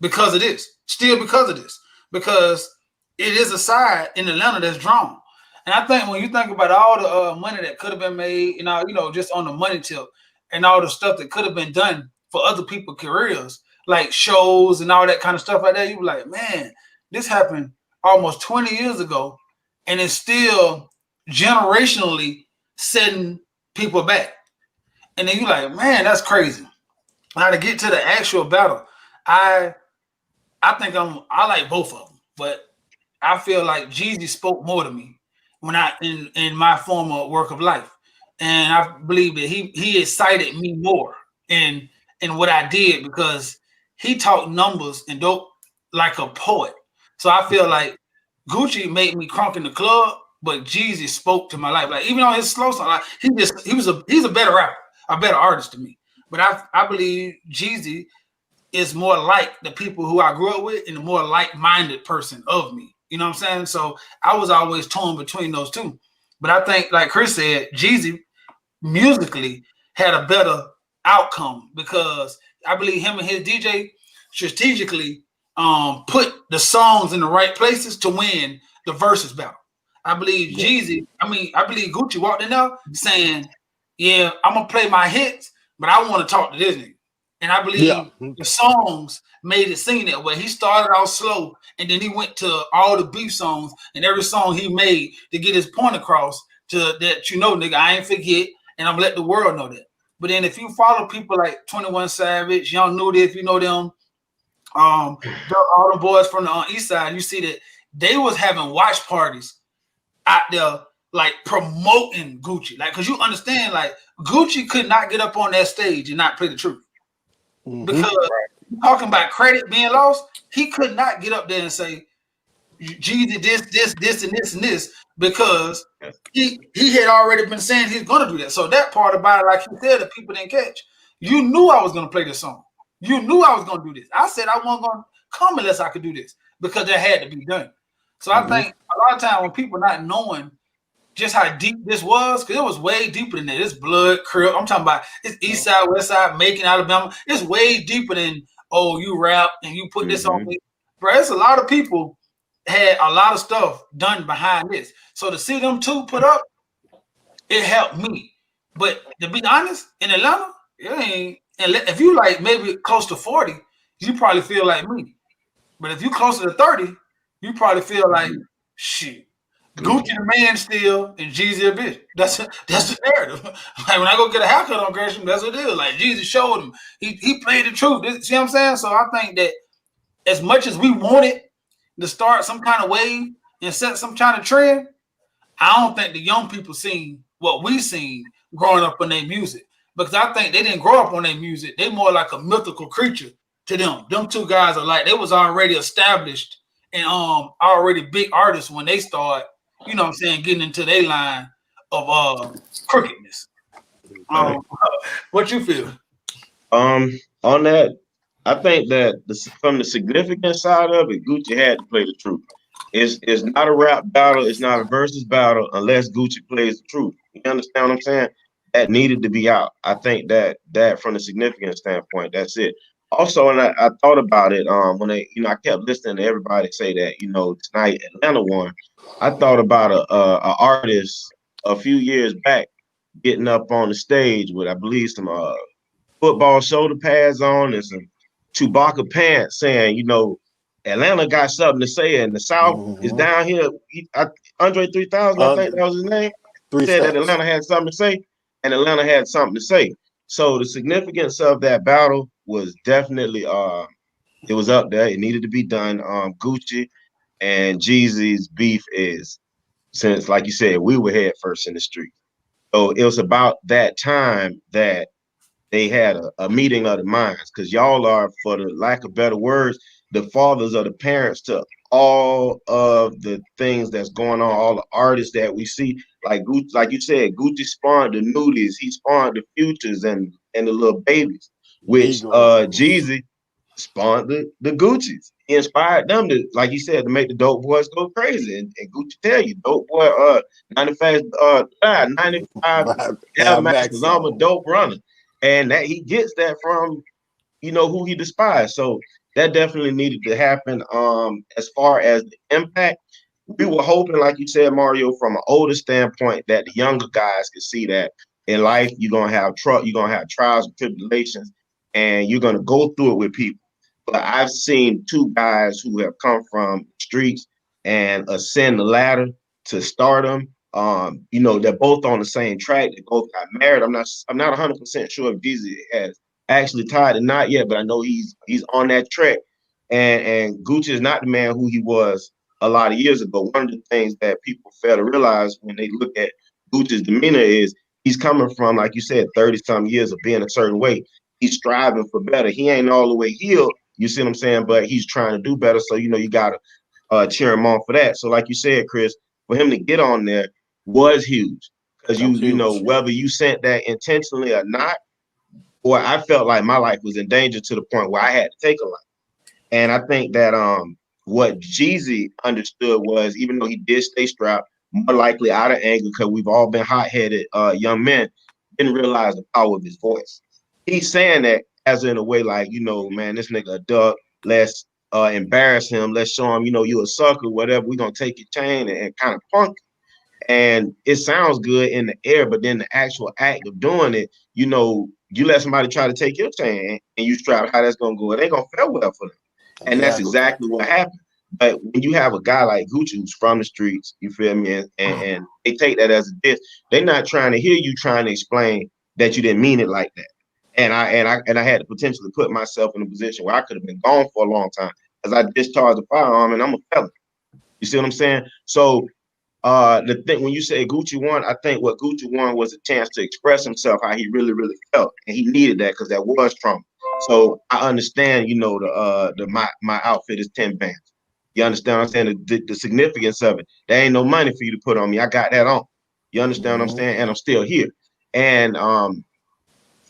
because of this. Still because of this. Because it is a side in Atlanta that's drawn. And I think when you think about all the money that could have been made, just on the money tip, and all the stuff that could have been done for other people's careers, like shows and all that kind of stuff like that, you be like, man, this happened almost 20 years ago, and it's still generationally setting people back. And then you're like, man, that's crazy. Now to get to the actual battle, I think I like both of them, but I feel like Jeezy spoke more to me when in my former work of life. And I believe that he excited me more in what I did, because he talked numbers and dope like a poet. So I feel like Gucci made me crunk in the club, but Jeezy spoke to my life. Like even on his slow song, like he's a better rapper, a better artist to me. But I believe Jeezy is more like the people who I grew up with and a more like-minded person of me. You know what I'm saying? So I was always torn between those two. But I think, like Chris said, Jeezy musically had a better outcome, because I believe him and his DJ strategically put the songs in the right places to win the versus battle. I believe Jeezy, I believe Gucci walked in there saying, yeah, I'm gonna play my hits, but I want to talk to this nigga. And I believe the songs made it seem that way. He started out slow, and then he went to all the beef songs, and every song he made to get his point across to that, nigga, I ain't forget, and I'm let the world know that. But then if you follow people like 21 Savage, Young Nudy, if you know them, all the boys from the East Side, you see that they was having watch parties out there, like promoting Gucci, like, because you understand, like, Gucci could not get up on that stage and not play the truth. Because talking about credit being lost, he could not get up there and say Jeezy this and this because he had already been saying he's gonna do that. So that part about it, like you said, that people didn't catch. You knew I was gonna play this song. You knew I was gonna do this. I said I wasn't gonna come unless I could do this because that had to be done. So I think a lot of times when people not knowing just how deep this was, because it was way deeper than that. It's blood, Crip. I'm talking about it's East Side, West Side, Macon, Alabama. It's way deeper than, oh, you rap and you put this on me. Bro, it's a lot of people had a lot of stuff done behind this. So to see them two put up, it helped me. But to be honest, in Atlanta, it ain't. If you like maybe close to 40, you probably feel like me. But if you closer to 30, you probably feel like shit. Gucci the man still and Jeezy a bitch. That's the narrative. Like when I go get a haircut on Gresham, that's what it is. Like Jeezy showed him. He played the truth. See what I'm saying? So I think that as much as we wanted to start some kind of wave and set some kind of trend, I don't think the young people seen what we seen growing up on their music. Because I think they didn't grow up on their music. They more like a mythical creature to them. Them two guys are like, they was already established and already big artists when they start, you know what I'm saying, getting into their line of crookedness. What you feel? On that, I think that from the significant side of it, Gucci had to play the truth. It's not a rap battle, it's not a versus battle unless Gucci plays the truth. You understand what I'm saying? That needed to be out. I think that from the significant standpoint, that's it. Also, and I thought about it when I kept listening to everybody say that, tonight Atlanta won. I thought about a artist a few years back getting up on the stage with, I believe, some football shoulder pads on and some Chewbacca pants saying, Atlanta got something to say and the South is down here. Andre 3000, I think that was his name, said that Atlanta had something to say and Atlanta had something to say. So the significance of that battle was definitely it was up there. It needed to be done. Gucci and Jeezy's beef is, since, like you said, we were head first in the street. So it was about that time that they had a meeting of the minds, because y'all are, for the lack of better words, the fathers of the parents to all of the things that's going on, all the artists that we see. Like Gucci, like you said, Gucci spawned the Nudies, he spawned the Futures and the little babies, which Jeezy spawned the Gucci's. He inspired them to, like you said, to make the dope boys go crazy. And Gucci tell you, dope boy, 95 Air Max, because I'm a dope runner. And that he gets that from, who he despised. So that definitely needed to happen. As far as the impact, we were hoping, like you said, Mario, from an older standpoint, that the younger guys could see that in life you're gonna have trials and tribulations, and you're gonna go through it with people. But I've seen two guys who have come from the streets and ascend the ladder to stardom. They're both on the same track. They both got married. I'm not 100% sure if Jeezy has actually tied a knot yet, but I know he's on that track. And Gucci is not the man who he was a lot of years ago. One of the things that people fail to realize when they look at Gucci's demeanor is he's coming from, like you said, 30-some years of being a certain way. He's striving for better. He ain't all the way healed, you see what I'm saying? But he's trying to do better. So, you got to cheer him on for that. So like you said, Chris, for him to get on there was huge, because whether you sent that intentionally or not, boy, I felt like my life was in danger to the point where I had to take a life. And I think that what Jeezy understood was, even though he did stay strapped, more likely out of anger, because we've all been hot-headed young men, didn't realize the power of his voice. He's saying that as in a way like, man, this nigga a duck, let's embarrass him, let's show him, you a sucker, whatever, we're going to take your chain and kind of punk. And it sounds good in the air, but then the actual act of doing it, you know, you let somebody try to take your chain and you strap how that's gonna go, it ain't gonna feel well for them. And that's exactly what happened. But when you have a guy like Gucci who's from the streets, you feel me, and they take that as a diss, they're not trying to hear you trying to explain that you didn't mean it like that. And I had to potentially put myself in a position where I could have been gone for a long time because I discharged a firearm and I'm a felon. You see what I'm saying? So the thing when you say Gucci won, I think what Gucci won was a chance to express himself how he really, really felt, and he needed that because that was trauma. So I understand, you know, my outfit is 10 bands. You understand what I'm saying? The significance of it. There ain't no money for you to put on me. I got that on. You understand what I'm saying? And I'm still here. And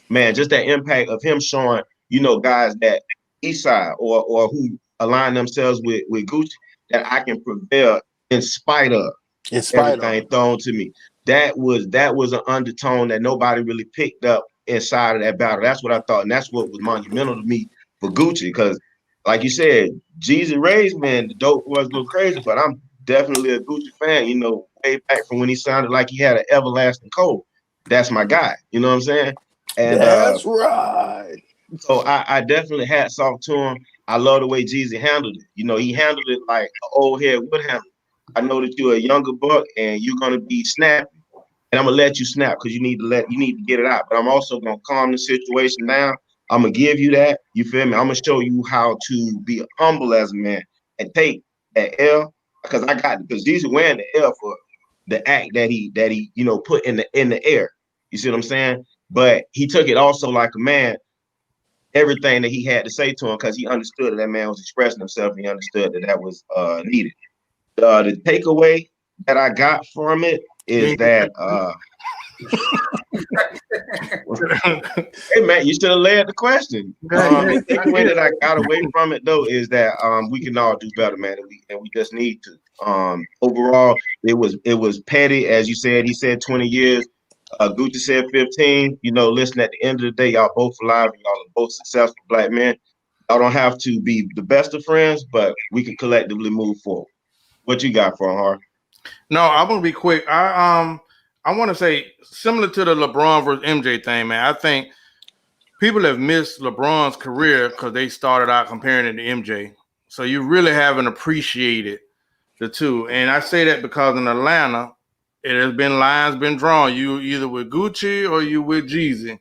man, just that impact of him showing, you know, guys that East Side or who align themselves with Gucci that I can prevail in spite of everything thrown to me. That was an undertone that nobody really picked up inside of that battle. That's what I thought, and that's what was monumental to me for Gucci. Because, like you said, Jeezy raised, man, the dope was a little crazy, but I'm definitely a Gucci fan. You know, way back from when he sounded like he had an everlasting cold. That's my guy. You know what I'm saying? And that's right. So I definitely hats off to him. I love the way Jeezy handled it. You know, he handled it like an old head would handle it. I know that you're a younger buck and you're gonna be snappy, and I'm gonna let you snap because you need to get it out. But I'm also gonna calm the situation down. I'm gonna give you that. You feel me? I'm gonna show you how to be humble as a man and take that L because Jeezy wearing the L for the act that he you know put in the air. You see what I'm saying? But he took it also like a man. Everything that he had to say to him because he understood that man was expressing himself. And he understood that was needed. The takeaway that I got from it is that hey man, you should have led the question. The takeaway that I got away from it though is that we can all do better, man, and we just need to. Overall, it was petty, as you said. He said 20 years. Gucci said 15. You know, listen, at the end of the day, y'all both alive. Y'all are both successful black men. Y'all don't have to be the best of friends, but we can collectively move forward. What you got for him, Har? No, I'm gonna be quick. I want to say similar to the LeBron versus MJ thing, man. I think people have missed LeBron's career because they started out comparing it to MJ. So you really haven't appreciated the two. And I say that because in Atlanta, it has been lines been drawn. You either with Gucci or you with Jeezy.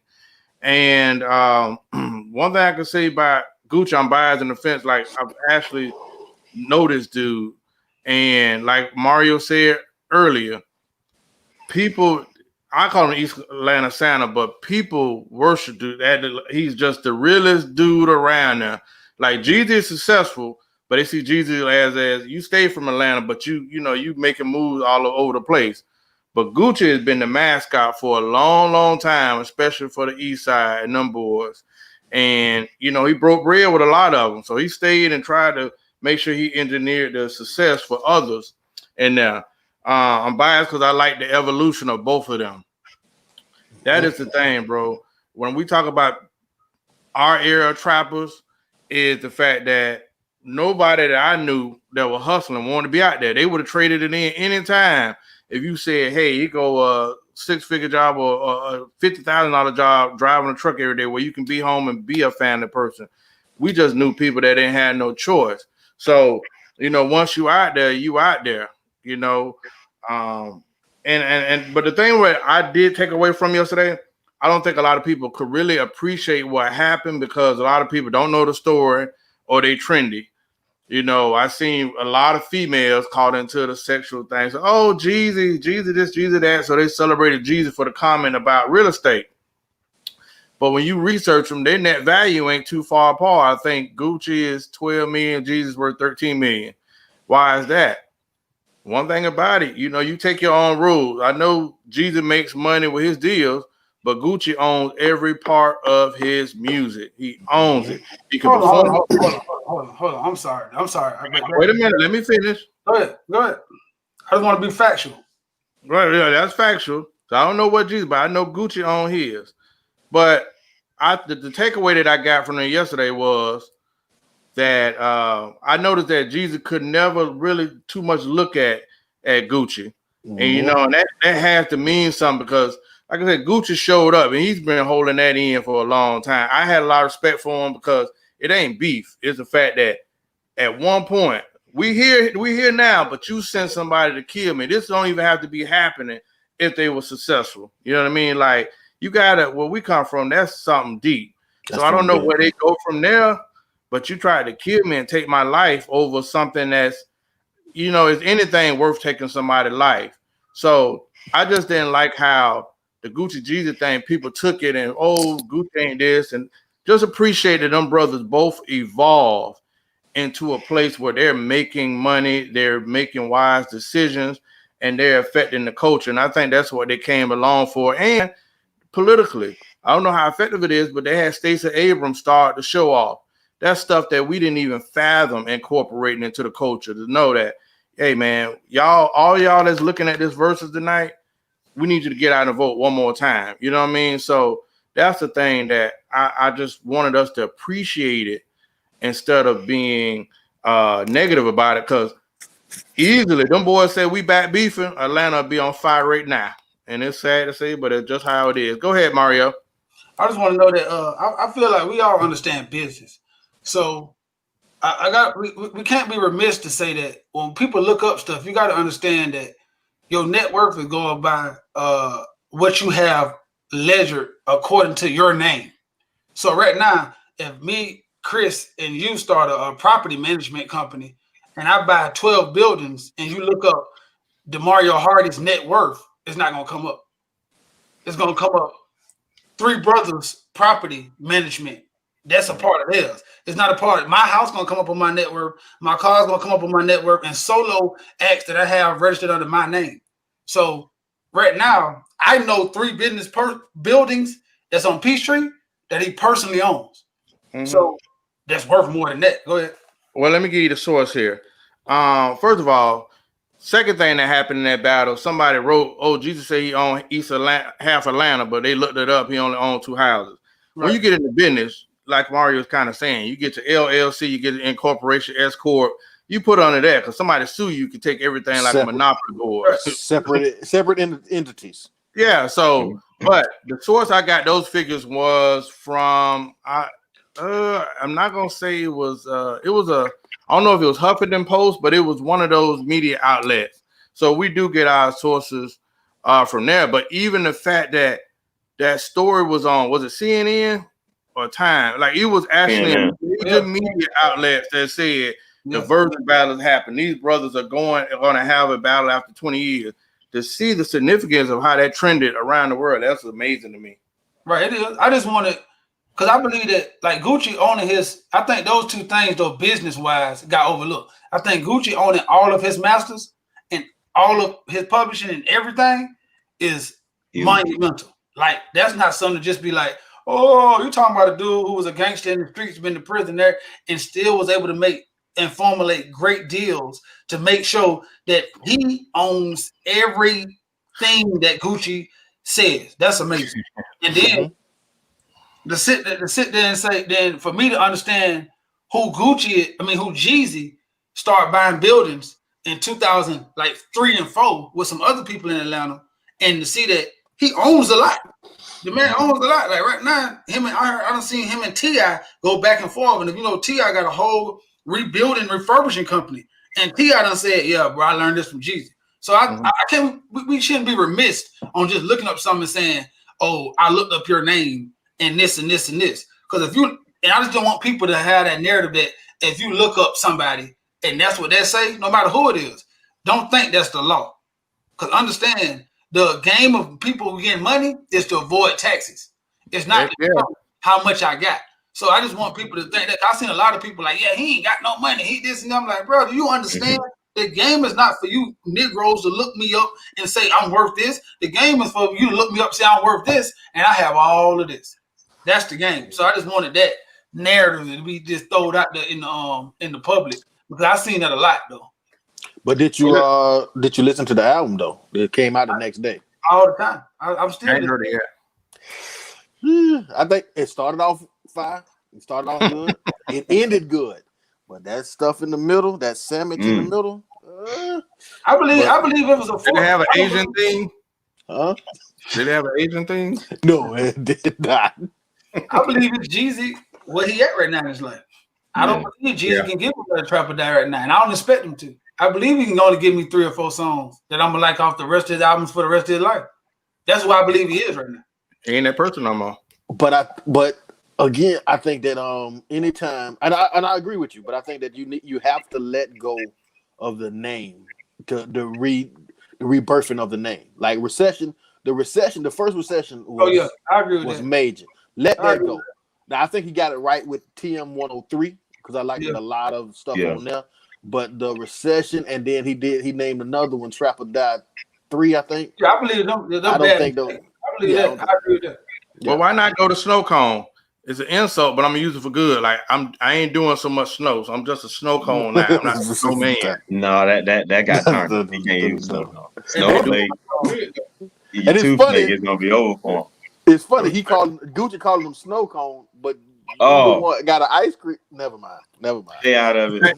And one thing I can say about Gucci, I'm biased in the fence. Like I've actually noticed, dude, and like Mario said earlier, people, I call him East Atlanta Santa, but people worship dude. He's just the realest dude around there. Like Jeezy is successful, but they see Jeezy as you stay from Atlanta, but you making moves all over the place. But Gucci has been the mascot for a long, long time, especially for the East Side and them boys. And you know, he broke bread with a lot of them, so he stayed and tried to make sure he engineered the success for others. And now I'm biased because I like the evolution of both of them. That is the thing, bro. When we talk about our era trappers, is the fact that nobody that I knew that was hustling wanted to be out there. They would have traded it in any time. If you said, hey, you go a 6-figure job or a $50,000 job driving a truck every day where you can be home and be a family person. We just knew people that didn't have no choice. So, you know, once you out there, you know. But the thing what I did take away from yesterday, I don't think a lot of people could really appreciate what happened because a lot of people don't know the story or they trendy. You know, I seen a lot of females caught into the sexual things. Oh, Jeezy this, Jeezy that. So they celebrated Jeezy for the comment about real estate. But when you research them, their net value ain't too far apart. I think Gucci is 12 million, Jeezy's worth 13 million. Why is that? One thing about it, you know, you take your own rules. I know Jeezy makes money with his deals, but Gucci owns every part of his music. He owns it. He can perform. Hold on. I'm sorry. Wait a minute. Let me finish. Go ahead. I just want to be factual. Right, yeah, that's factual. So I don't know what Jeezy, but I know Gucci owns his. But the takeaway that I got from him yesterday was that I noticed that Jeezy could never really too much look at Gucci. And you know, and that has to mean something because, like I said, Gucci showed up and he's been holding that in for a long time. I had a lot of respect for him because it ain't beef. It's the fact that at one point we here now, but you sent somebody to kill me. This don't even have to be happening if they were successful. You know what I mean? Like you gotta where we come from, that's something deep. So I don't know where they go from there, but you tried to kill me and take my life over something that's, you know, is anything worth taking somebody's life. So I just didn't like how the Gucci Jeezy thing, people took it and, oh, Gucci ain't this, and just appreciated them brothers both evolve into a place where they're making money, they're making wise decisions, and they're affecting the culture. And I think that's what they came along for. And politically, I don't know how effective it is, but they had Stacey Abrams start the show off. That's stuff that we didn't even fathom incorporating into the culture to know that, hey, man, all y'all that's looking at this versus tonight, we need you to get out and vote one more time. You know what I mean? So that's the thing that I just wanted us to appreciate it instead of being negative about it, because easily them boys say we back beefing, Atlanta be on fire right now. And it's sad to say, but it's just how it is. Go ahead, Mario. I just want to know that I feel like we all understand business. So we can't be remiss to say that when people look up stuff, you got to understand that your net worth is going by what you have ledgered according to your name. So right now, if me, Chris, and you start a property management company and I buy 12 buildings and you look up DeMario Hardy's net worth, it's not going to come up. It's going to come up Three Brothers Property Management. That's a part of theirs. It's not a part of my house going to come up on my net worth. My car's going to come up on my net worth, and solo acts that I have registered under my name. So right now, I know 3 business buildings that's on Peachtree that he personally owns. Mm-hmm. So that's worth more than that. Go ahead. Well, let me give you the source here. First of all, second thing that happened in that battle, somebody wrote, oh, Jesus said he owned half Atlanta, but they looked it up. He only owned 2 houses. Right. When you get into business, like Mario was kind of saying, you get to LLC, you get an incorporation, S Corp, you put under that because somebody sue you can take everything like a monopoly board. separate entities. Yeah. So, but the source I got those figures was from I'm not gonna say it was I don't know if it was Huffington Post, but it was one of those media outlets. So we do get our sources from there. But even the fact that story was on, was it CNN or Time? Like it was actually a major media outlets that said the virgin battles happened. These brothers are going to have a battle after 20 years. To see the significance of how that trended around the world, that's amazing to me. Right, it is. I just wanted, because I believe that like Gucci owning I think those 2 things, though, business-wise, got overlooked. I think Gucci owning all of his masters and all of his publishing and everything is monumental. Like, that's not something to just be like, oh, you're talking about a dude who was a gangster in the streets, been to prison there, and still was able to make and formulate great deals to make sure that he owns everything that Gucci says. That's amazing. And then to sit there and say, then for me to understand who Jeezy started buying buildings in 2003 and 4 with some other people in Atlanta, and to see that he owns a lot. The man owns a lot. Like right now, I don't see him and T.I. go back and forth. And if you know, T.I. got a whole rebuilding, refurbishing company. And T.I. done said, yeah, bro, I learned this from Jeezy. So I can't, we shouldn't be remiss on just looking up something and saying, oh, I looked up your name and this and this and this. Because I just don't want people to have that narrative that if you look up somebody and that's what they say, no matter who it is, don't think that's the law. Because understand, the game of people getting money is to avoid taxes. It's not how much I got. So I just want people to think that. I've seen a lot of people like, yeah, he ain't got no money. He this and that. I'm like, bro, do you understand? The game is not for you Negroes to look me up and say I'm worth this. The game is for you to look me up and say I'm worth this, and I have all of this. That's the game. So I just wanted that narrative to be just thrown out there in the public, because I've seen that a lot though. But did you listen to the album though? It came out the next day. All the time. I'm still. I think it started off fire. It started off good. It ended good. But that stuff in the middle, that sandwich in the middle, I believe it was a. Did they have an Asian thing? Huh? Did they have an Asian thing? No, it did not. I believe it's Jeezy where he at right now in his life. I don't believe Jeezy can give me a trap or die right now, and I don't expect him to. I believe he can only give me 3 or 4 songs that I'm gonna like off the rest of his albums for the rest of his life. That's what I believe he is right now. He ain't that person no more. But again, I think that anytime, and I agree with you, but I think that you have to let go of the name to the rebirthing of the name. Like recession, the first recession was, I agree with was that. major. Let that go. Now I think he got it right with TM 103 because I liked a lot of stuff on there. But the recession, and then he named another one, Trap or Die 3, I think. Yeah, I believe them. I don't think those. I believe that. I agree with that. Well, why not go to snow cone? It's an insult, but I'm gonna use it for good. Like I ain't doing so much snow, so I'm just a snow cone now. I'm not a snowman. No, that got turned. He can't use snow cone. Snowflake. And it's funny. It's gonna be over for him. It's funny. Gucci calling him snow cone, but got an ice cream. Never mind. Stay out of it. I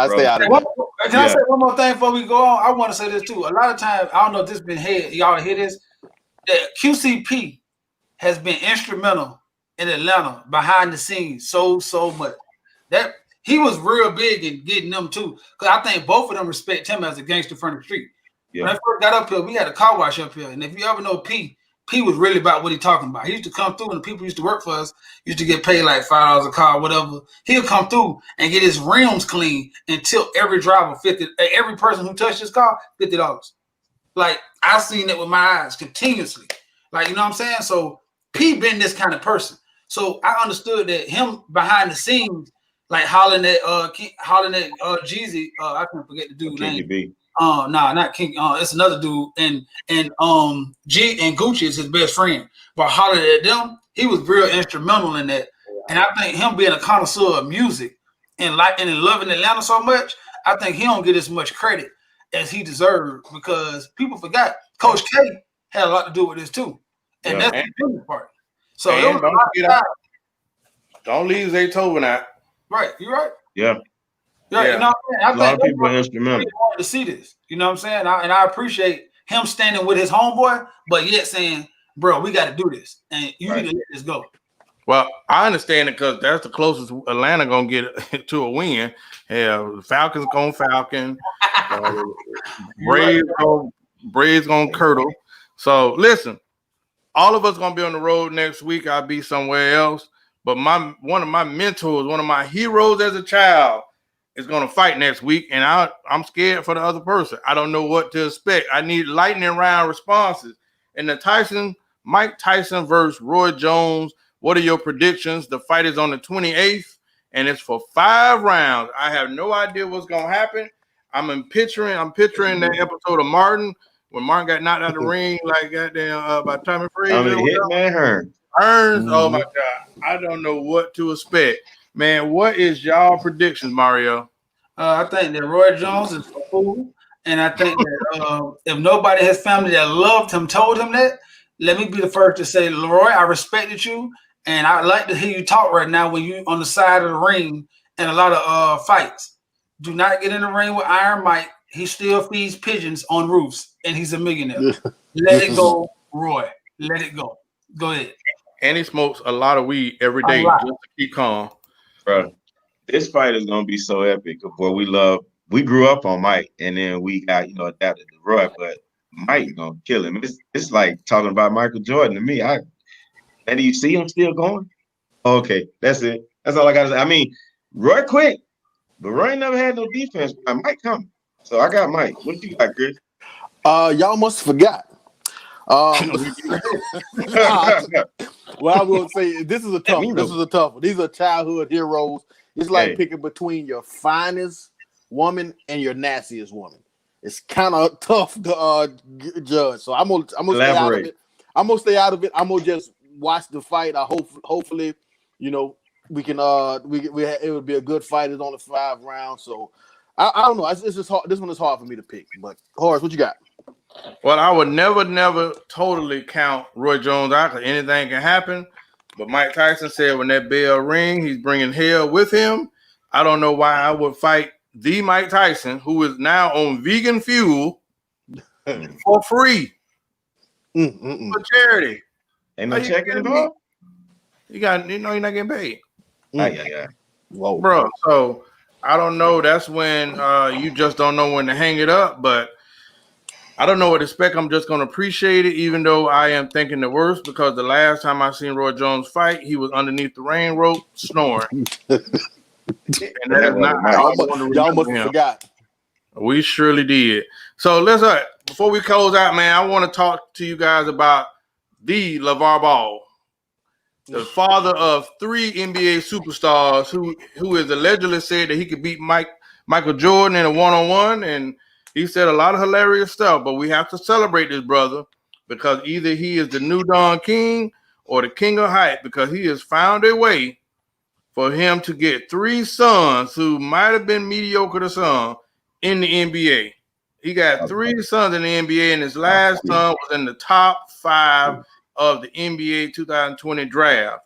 stay out of it. Can I say one more thing before we go on? I want to say this too. A lot of times, I don't know if this been heard. Y'all hear this? That QCP has been instrumental in Atlanta behind the scenes so much. That he was real big in getting them too. Because I think both of them respect him as a gangster from the street. Yeah. When I first got up here, we had a car wash up here. And if you ever know P was really about what he talking about. He used to come through, and the people used to work for us used to get paid like $5 a car, whatever. He'll come through and get his rims clean and tilt every driver every person who touched his car $50. Like I've seen that with my eyes continuously. Like, you know what I'm saying? So P been this kind of person. So I understood that him behind the scenes, like hollering at Jeezy. I can't forget the dude's name. Not King. It's another dude, and Gucci is his best friend. But hollering at them, he was real instrumental in that. And I think him being a connoisseur of music and loving Atlanta so much, I think he don't get as much credit as he deserved because people forgot Coach K had a lot to do with this too, and that's the business part. So don't leave Zaytoven out. Right, you're right. Yeah. Yeah, you know what I mean? A lot of people are instrumental to see this. You know what I'm saying? I appreciate him standing with his homeboy, but yet saying, "Bro, we got to do this, and you need to let this go." Well, I understand it because that's the closest Atlanta gonna get to a win. Yeah, Falcons gonna Falcon, Braves gonna curdle. So listen, all of us gonna be on the road next week. I'll be somewhere else. But one of my mentors, one of my heroes as a child, is going to fight next week, and I'm scared for the other person. I don't know what to expect. I need lightning round responses. And the Mike Tyson versus Roy Jones, what are your predictions? The fight is on the 28th, and it's for 5 rounds. I have no idea what's going to happen. I'm picturing that episode of Martin, when Martin got knocked out of the ring like goddamn by Tommy Fraser. Hitman Hearns. Oh my God. I don't know what to expect. Man, what is y'all predictions, Mario? I think that Roy Jones is a fool. And I think that if nobody in his family that loved him told him that, let me be the first to say, Leroy, I respected you. And I like to hear you talk right now when you on the side of the ring in a lot of fights. Do not get in the ring with Iron Mike. He still feeds pigeons on roofs, and he's a millionaire. Let it go, Roy. Let it go. Go ahead. And he smokes a lot of weed every day just to keep calm. Bro, this fight is gonna be so epic. Boy, we grew up on Mike, and then we got adapted to Roy, but Mike gonna kill him. It's like talking about Michael Jordan to me. And do you see him still going? Okay, that's it. That's all I gotta say. I mean, Roy quick, but Roy ain't never had no defense. Mike coming. So I got Mike. What you got, Chris? Y'all must have forgot. Well, I will say this is a tough one. This is a tough one. These are childhood heroes. It's like picking between your finest woman and your nastiest woman. It's kind of tough to judge. So I'm gonna stay out of it. I'm gonna stay out of it. I'm gonna just watch the fight. Hopefully, we can it would be a good fight. It's only 5 rounds, so I don't know. It's just hard. This one is hard for me to pick. But Horace, what you got? Well, I would never totally count Roy Jones out because anything can happen. But Mike Tyson said when that bell rings, he's bringing hell with him. I don't know why I would fight the Mike Tyson, who is now on vegan fuel for free for charity. Ain't no check involved. You're not getting paid. Whoa, bro. So I don't know. That's when you just don't know when to hang it up. But I don't know what to expect. I'm just going to appreciate it, even though I am thinking the worst, because the last time I seen Roy Jones fight, he was underneath the rain rope snoring. And that is not how I want to y'all must remember him. forgot. We surely did. So let's before we close out, man, I want to talk to you guys about the Levar Ball, the father of 3 NBA superstars, who is allegedly said that he could beat Michael Jordan in a one-on-one, and he said a lot of hilarious stuff. But we have to celebrate this brother, because either he is the new Don King or the king of hype, because he has found a way for him to get 3 sons who might have been mediocre to some in the NBA. He got 3 sons in the NBA, and his last son was in the top 5 of the NBA 2020 draft.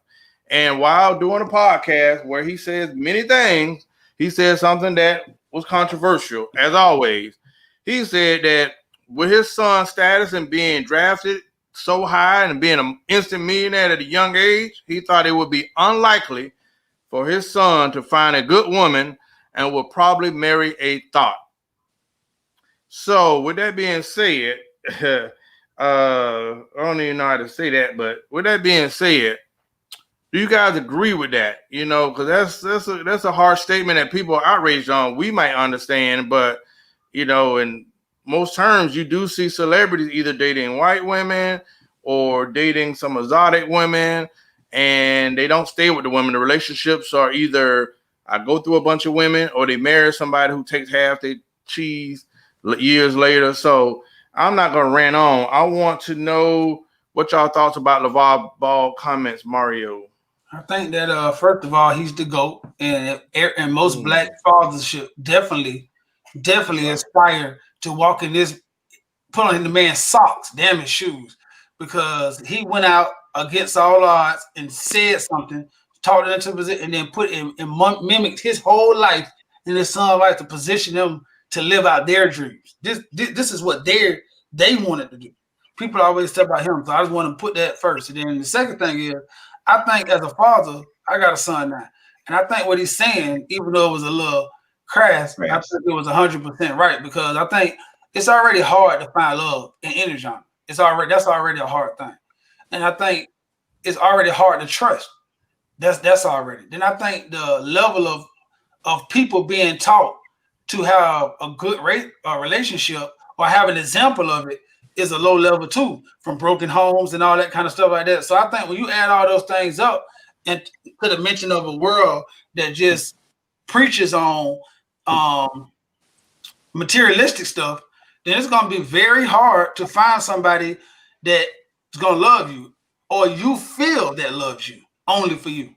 And while doing a podcast where he says many things, he said something that was controversial, as always. He said that with his son's status and being drafted so high and being an instant millionaire at a young age, he thought it would be unlikely for his son to find a good woman and would probably marry a thot. So with that being said, I don't even know how to say that, but with that being said, do you guys agree with that? You know, because that's a hard statement that people are outraged on. We might understand, but you know, in most terms, you do see celebrities either dating white women or dating some exotic women, and they don't stay with the women. The relationships are either I go through a bunch of women, or they marry somebody who takes half their cheese years later. So I'm not going to rant on. I want to know what y'all thoughts about Levar Ball comments, Mario. I think that first of all, he's the GOAT, and most black fathers should definitely aspire to walk in this, put on the man's socks, damn his shoes, because he went out against all odds and said something, taught it into position, and then put in and mimicked his whole life and his son's life to position them to live out their dreams. This is what they wanted to do. People always say about him, so I just want to put that first. And then the second thing is, I think as a father, I got a son now, and I think what he's saying, even though it was a little crass, I think it was 100% right, because I think it's already hard to find love in any genre. That's already a hard thing, and I think it's already hard to trust. That's already. Then I think the level of people being taught to have a good relationship or have an example of it is a low level too, from broken homes and all that kind of stuff like that. So I think when you add all those things up and to the mention of a world that just preaches on materialistic stuff, then it's going to be very hard to find somebody that is going to love you, or you feel that loves you only for you.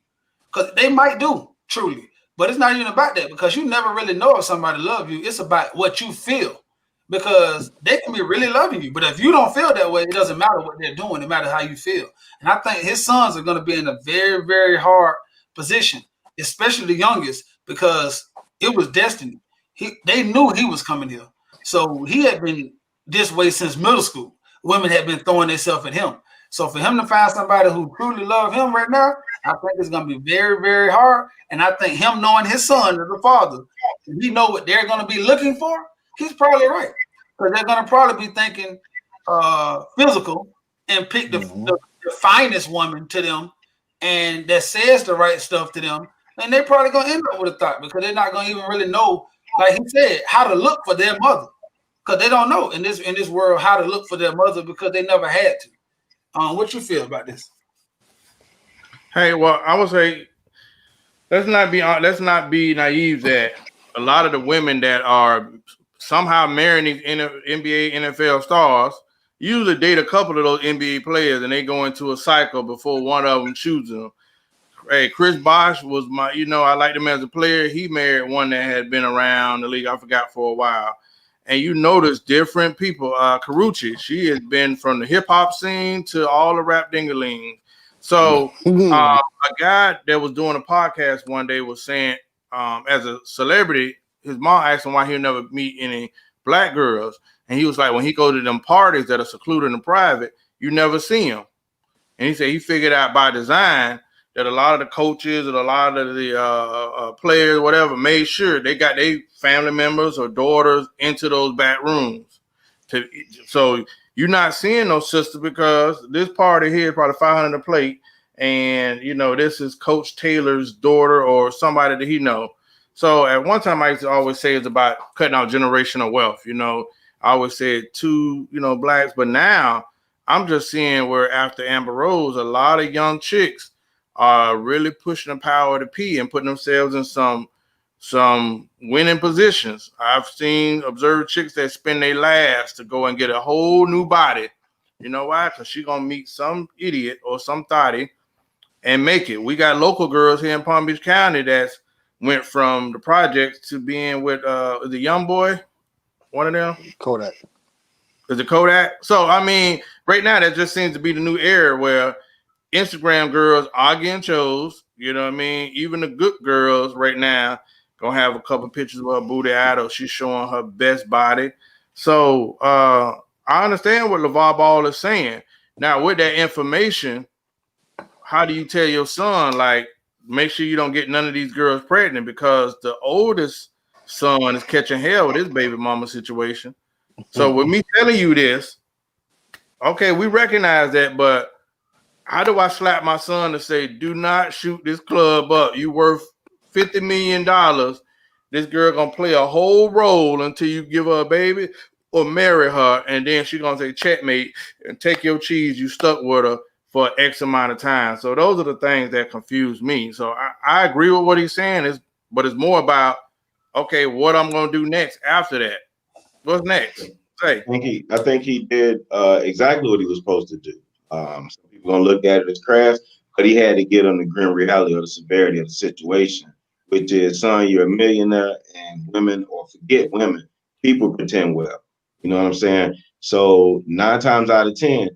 Because they might do, truly. But it's not even about that, because you never really know if somebody loves you. It's about what you feel, because they can be really loving you. But if you don't feel that way, it doesn't matter what they're doing. It matters how you feel. And I think his sons are going to be in a very, very hard position, especially the youngest, because it was destiny. They knew he was coming here. So he had been this way since middle school. Women had been throwing themselves at him. So for him to find somebody who truly loves him right now, I think it's going to be very, very hard. And I think him knowing his son as a father, and he know what they're going to be looking for, he's probably right. Because they're going to probably be thinking physical and pick the finest woman to them, and that says the right stuff to them. And they're probably going to end up with a thot, because they're not going to even really know, like he said, how to look for their mother. Because they don't know in this world how to look for their mother, because they never had to. What you feel about this? Hey, well, I would say let's not be naive that a lot of the women that are somehow marrying these NBA, NFL stars usually date a couple of those NBA players, and they go into a cycle before one of them chooses them. Hey, Chris Bosh was I liked him as a player. He married one that had been around the league, I forgot, for a while. And you notice different people. Karuchi, she has been from the hip hop scene to all the rap dingalings. So a guy that was doing a podcast one day was saying, as a celebrity, his mom asked him why he'll never meet any black girls. And he was like, when he go to them parties that are secluded and private, you never see him. And he said he figured out by design that a lot of the coaches and a lot of the players, whatever, made sure they got their family members or daughters into those back rooms. So you're not seeing no sister because this party here is probably 500 a plate. And, you know, this is Coach Taylor's daughter or somebody that he know. So at one time I used to always say it's about cutting out generational wealth. You know, I always said two, you know, blacks. But now I'm just seeing where after Amber Rose, a lot of young chicks are really pushing the power of the P and putting themselves in some winning positions. I've observed chicks that spend their last to go and get a whole new body. You know why? Because she's going to meet some idiot or some thotty and make it. We got local girls here in Palm Beach County that's went from the projects to being with the young boy, one of them. Kodak. Is it Kodak? So, I mean, right now that just seems to be the new era where Instagram girls are getting chose. You know what I mean? Even the good girls right now gonna have a couple pictures of her booty out or she's showing her best body. So I understand what Levar Ball is saying. Now, with that information, how do you tell your son, like, make sure you don't get none of these girls pregnant? Because the oldest son is catching hell with his baby mama situation. So with me telling you this, okay, we recognize that, but how do I slap my son to say, do not shoot this club up? You worth $50 million. This girl gonna play a whole role until you give her a baby or marry her, and then she gonna say checkmate and take your cheese. You stuck with her for X amount of time. So those are the things that confuse me. So I agree with what he's saying, but it's more about, okay, what I'm gonna do next after that. What's next? Say. I think he did exactly what he was supposed to do. Some people gonna look at it as crass, but he had to get on the grim reality or the severity of the situation, which is, son, you're a millionaire, and women, or forget women, people pretend well. You know what I'm saying? So 9 times out of 10,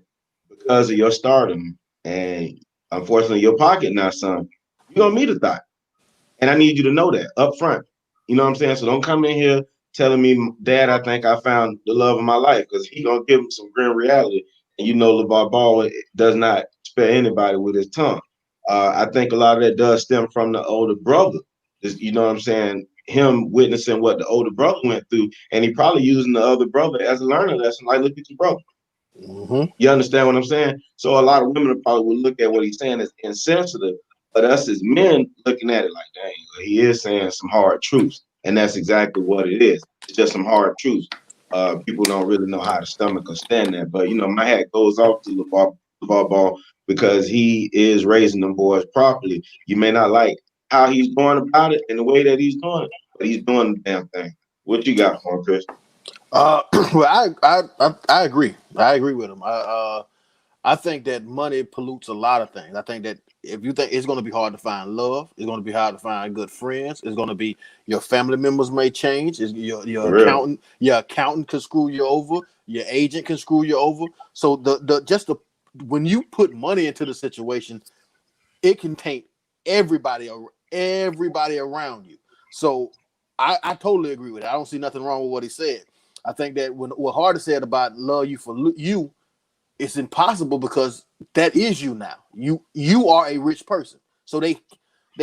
because of your stardom and unfortunately your pocket now, son, you're gonna meet a thot. And I need you to know that up front. You know what I'm saying? So don't come in here telling me, Dad, I think I found the love of my life, because he gonna give him some grim reality. And you know, Levar Ball does not spare anybody with his tongue. I think a lot of that does stem from the older brother. You know what I'm saying? Him witnessing what the older brother went through, and he probably using the other brother as a learning lesson. Like, look at your brother. Mm-hmm. You understand what I'm saying? So a lot of women probably would look at what he's saying as insensitive, but us as men looking at it like, dang, he is saying some hard truths. And that's exactly what it is. It's just some hard truths. People don't really know how to stomach or stand that. But, you know, my hat goes off to Levar Ball, because he is raising them boys properly. You may not like how he's going about it and the way that he's doing it, but he's doing the damn thing. What you got for him, Chris? Well, I agree. I agree with him. I think that money pollutes a lot of things. I think that if you think it's going to be hard to find love, it's going to be hard to find good friends. It's going to be, your family members may change. Your accountant can screw you over. Your agent can screw you over. So when you put money into the situation, it can taint everybody around you. So I totally agree with it. I don't see nothing wrong with what he said. I think that what Hardy said about love you for you, it's impossible, because that is you now. You are a rich person. So they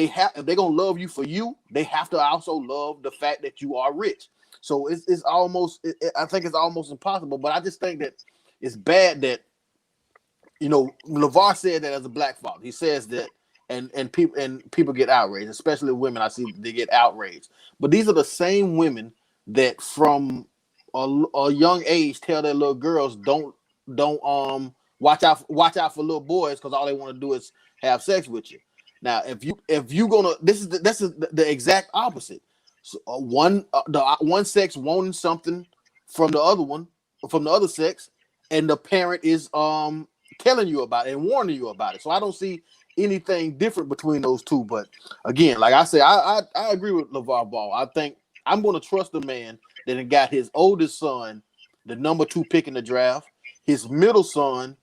have, if they're gonna love you for you, they have to also love the fact that you are rich. So it's almost, I think it's almost impossible. But I just think that it's bad that, you know, Levar said that as a black father. He says that, and people get outraged, especially women. I see they get outraged. But these are the same women that from a young age tell their little girls don't watch out for little boys, because all they want to do is have sex with you. Now, if you gonna, this is the exact opposite. So, one sex wanting something from the other sex, and the parent is telling you about it and warning you about it. So I don't see anything different between those two. But again, like I said, I agree with Levar Ball. I think I'm going to trust the man that got his oldest son the number 2 pick in the draft, his middle son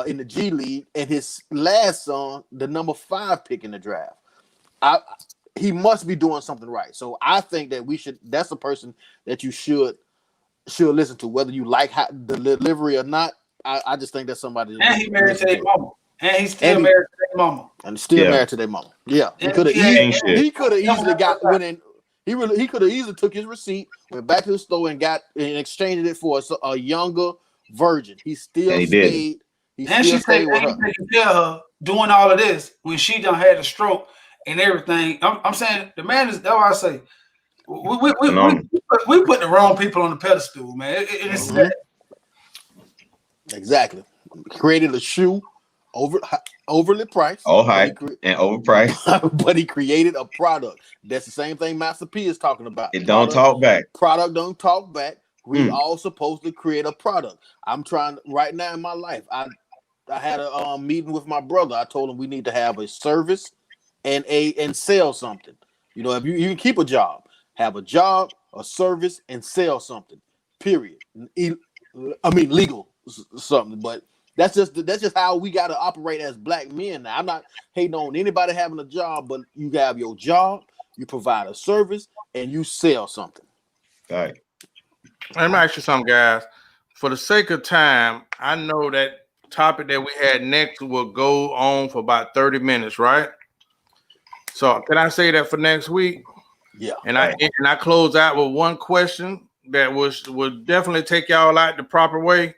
in the G League, and his last son the number 5 pick in the draft. he must be doing something right. So I think that that's a person that you should listen to, whether you like the delivery or not. I just think that's somebody. And he married to their mama. And he's still married to their mama. And still married to their mama. Yeah. He could have easily got went in. He could have easily took his receipt, went back to the store and exchanged it for a younger virgin. He still stayed. She stayed with her. Taking care of her, doing all of this when she done had a stroke and everything. I'm saying the man is. That's why I say we put the wrong people on the pedestal, man. It's Exactly. Created a shoe overly priced. Oh, high and overpriced. But he created a product. That's the same thing Master P is talking about. It don't talk back. Product don't talk back. We all supposed to create a product. I'm trying right now in my life. I had a meeting with my brother. I told him we need to have a service and sell something. You know, if you can keep a job, have a job, a service, and sell something. Period. I mean, legal something, but that's just how we got to operate as black men. Now, I'm not hating on anybody having a job, but you have your job, you provide a service, and you sell something. All right. Let me ask you something, guys. For the sake of time, I know that topic that we had next will go on for about 30 minutes, right? So can I say that for next week? Yeah. And I close out with one question that will definitely take y'all out the proper way.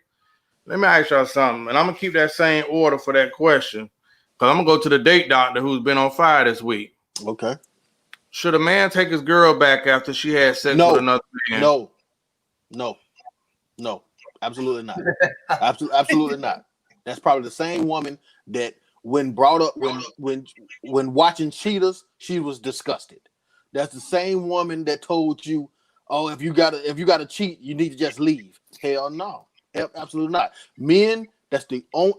Let me ask y'all something, and I'm gonna keep that same order for that question, because I'm gonna go to the date doctor who's been on fire this week. Okay. Should a man take his girl back after she had sex with another man? No, absolutely not. Absolutely not. That's probably the same woman that when brought up when watching Cheetahs, she was disgusted. That's the same woman that told you, oh, if you gotta cheat, you need to just leave. Hell no. Absolutely not. Men, that's the only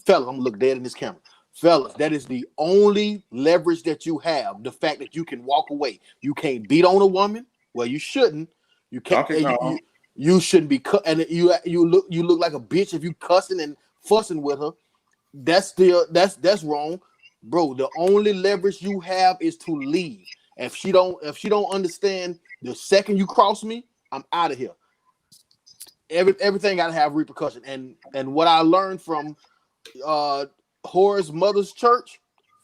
fellas. I'm gonna look dead in this camera. Fellas, that is the only leverage that you have. The fact that you can walk away. You can't beat on a woman. Well, you shouldn't. You can't. You shouldn't be cut. And you look like a bitch if you cussing and fussing with her. That's wrong, bro. The only leverage you have is to leave. If she don't understand, the second you cross me, I'm out of here. Everything got to have repercussion. And what I learned from Horace's mother's church,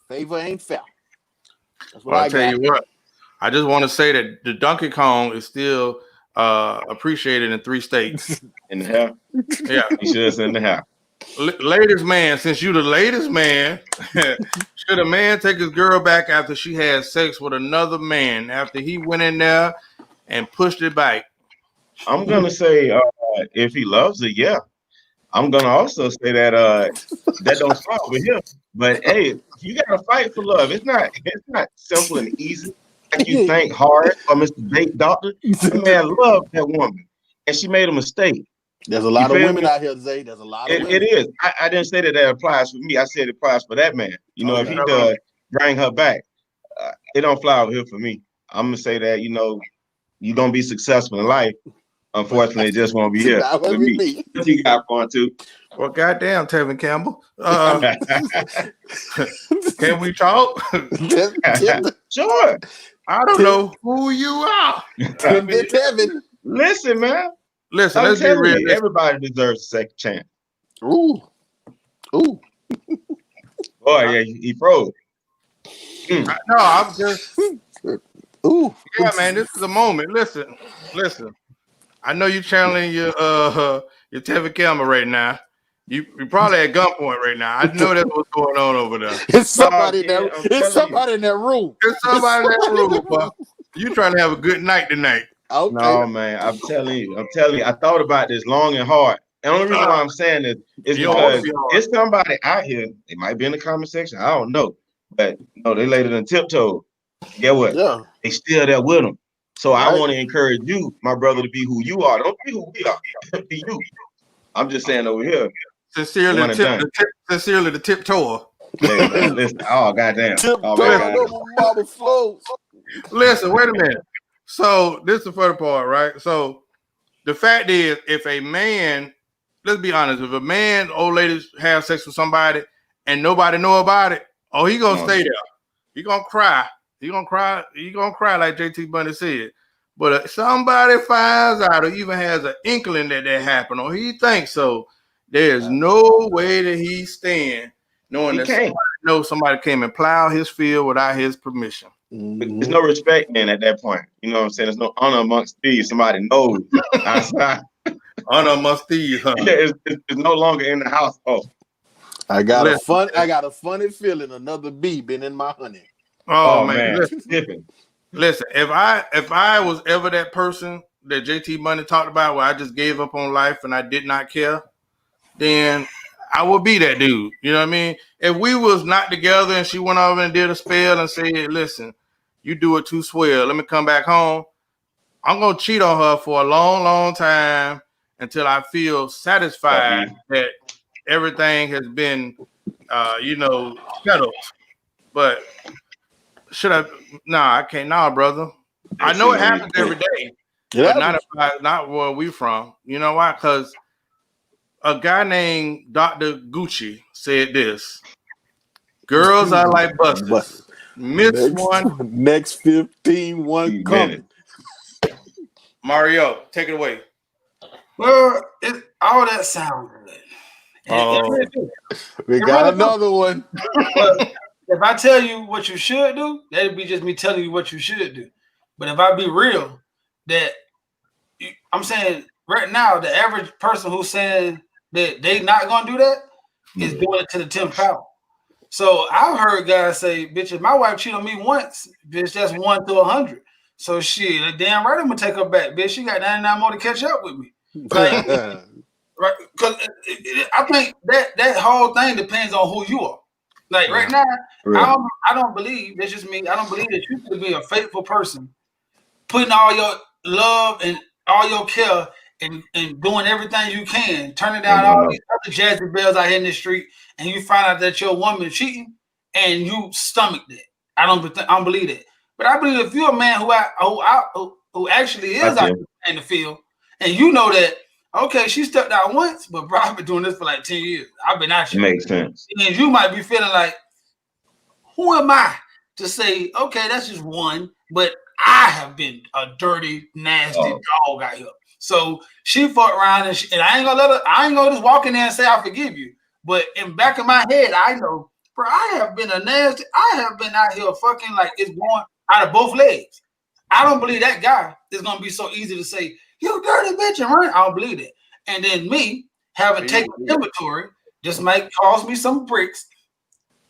favor ain't fair. That's what I'll tell you what. I just want to say that the Donkey Kong is still appreciated in 3 states. In the hair? Yeah. He should have in the hair. Latest man, since you the latest man, should a man take his girl back after she had sex with another man after he went in there and pushed it back? I'm gonna say if he loves her, yeah. I'm gonna also say that that don't stop with him. But hey, you gotta fight for love. It's not simple and easy. Like you think hard for Mr. Date Doctor. That man loved that woman, and she made a mistake. There's a lot of women out here, Zay. There's a lot of women. It is. I didn't say that applies for me. I said it applies for that man. You know, if he does bring her back, it don't fly over here for me. I'm gonna say that, you know, you don't be successful in life. Unfortunately, it just won't be here with me. What you got going too? Well, goddamn, Tevin Campbell. Can we talk? Sure. I don't know who you are. Tevin. Listen, man. Listen, let's be real. Everybody deserves a second chance. Ooh. Boy, yeah, he froze. No, I'm just. Ooh. Yeah, man, this is a moment. Listen. I know you're channeling your Tevin Campbell right now. You probably at gunpoint right now. I know that's what's going on over there. It's somebody in that. It's somebody in that room. It's somebody in that room, bro. You trying to have a good night tonight? Okay. No, man. I'm telling you. I thought about this long and hard. And the only reason why I'm saying this is because it's somebody out here. They might be in the comment section. I don't know, but no, they laid it on tiptoe. Get what? Yeah. They still there with them. So I want to encourage you, my brother, to be who you are. Don't be who we are. Be you. I'm just saying over here. Sincerely, the tiptoe. Hey, listen. Oh, goddamn. Listen, wait a minute. So this is the first part, right? So the fact is, if a man, let's be honest, if a man, old ladies have sex with somebody and nobody know about it, he gonna stay there. He gonna cry You gonna cry. You gonna cry like JT Bunny said. But if somebody finds out or even has an inkling that happened or he thinks so, there's no way that he's staying knowing that somebody came and plowed his field without his permission. There's no respect then at that point. You know what I'm saying? There's no honor amongst thieves. Somebody knows outside. Honor amongst thieves, huh? Yeah, it's no longer in the household. I got a funny feeling another bee been in my honey. Oh man. Listen, if I was ever that person that JT Money talked about where I just gave up on life and I did not care, then I would be that dude. You know what I mean? If we was not together and she went over and did a spell and said, listen, you do it too swell, let me come back home, I'm going to cheat on her for a long, long time until I feel satisfied that everything has been, settled. But should I? Nah, I can't. Nah, brother. I know it happens every day, but not where we from. You know why? Because a guy named Dr. Gucci said this: girls are like buses. Miss one. Next 15, one coming. Mario, take it away. Well, all that sounds good. We got another one. But if I tell you what you should do, that'd be just me telling you what you should do. But if I be real, I'm saying right now, the average person who's saying that they not gonna do that is doing it to the 10th power. So I've heard guys say, "Bitch, if my wife cheat on me once, bitch, that's 1 to 100." So shit, damn right, I'm gonna take her back, bitch. She got 99 more to catch up with me. Like, right? Because I think that whole thing depends on who you are. Like right now, I don't believe that's just me. I don't believe that you could be a faithful person, putting all your love and all your care and doing everything you can, turning down all these other jazzy bells out here in the street, and you find out that your woman is cheating, and you stomach that. I don't believe that. But I believe if you're a man who actually is out in the field, and you know that, okay, she stepped out once, but bro, I've been doing this for like 10 years. I've been out here. Makes sense. And you might be feeling like, who am I to say, okay, that's just one, but I have been a dirty, nasty dog out here. So she fucked around and I ain't gonna just walk in there and say I forgive you. But in back of my head, I know, bro, I have been out here fucking like it's going out of both legs. I don't believe that guy is gonna be so easy to say, you dirty bitch, and run. I don't believe it. And then me having taken inventory, this might cost me some bricks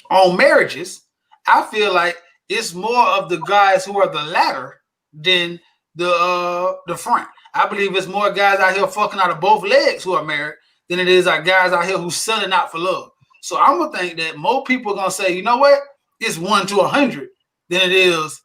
on marriages. I feel like it's more of the guys who are the latter than the front. I believe it's more guys out here fucking out of both legs who are married than it is like guys out here who's selling out for love. So I'm gonna think that more people are gonna say, you know what, it's 1 to 100 than it is.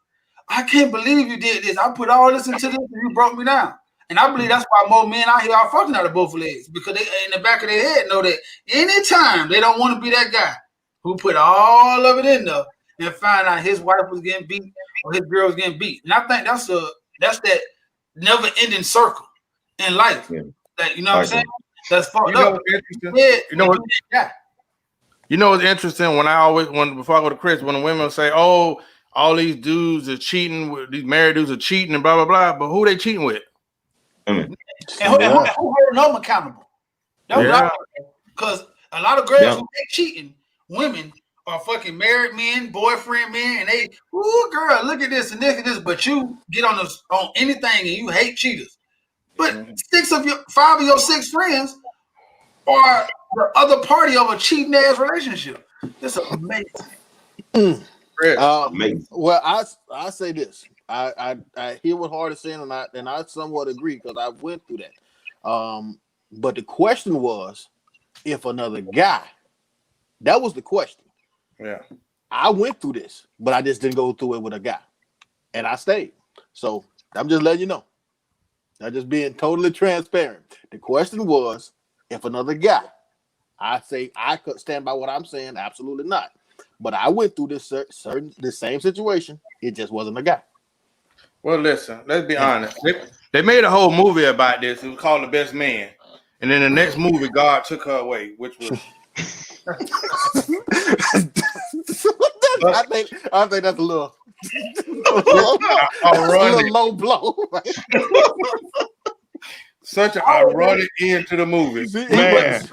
I can't believe you did this. I put all this into this and you broke me down. And I believe that's why more men out here are fucking out of both legs, because they in the back of their head know that anytime they don't want to be that guy who put all of it in there and find out his wife was getting beat or his girl was getting beat. And I think that's that never-ending circle in life. Yeah. That, you know what I'm saying? That's fucked up. You know what's interesting? Before I go to Chris, when the women say, "Oh, all these dudes are cheating, these married dudes are cheating," and blah blah blah, but who they cheating with? And who holding them accountable? Because a lot of girls who they cheating, women are fucking married men, boyfriend men, and they, ooh, girl, look at this and look at this. But you get on anything and you hate cheaters. But 5 of your 6 friends are the other party of a cheating ass relationship. This is amazing. Well, I say this. I hear what Hart is saying, and I somewhat agree because I went through that. But the question was, if another guy, that was the question. Yeah, I went through this, but I just didn't go through it with a guy, and I stayed. So I'm just letting you know. I'm just being totally transparent. The question was, if another guy, I say I could stand by what I'm saying. Absolutely not. But I went through this same situation. It just wasn't a guy. Well, listen, let's be honest. They made a whole movie about this. It was called The Best Man. And then the next movie, God took her away, which was... I think that's a little Ironic. Low blow. Such an ironic end to the movie. Man.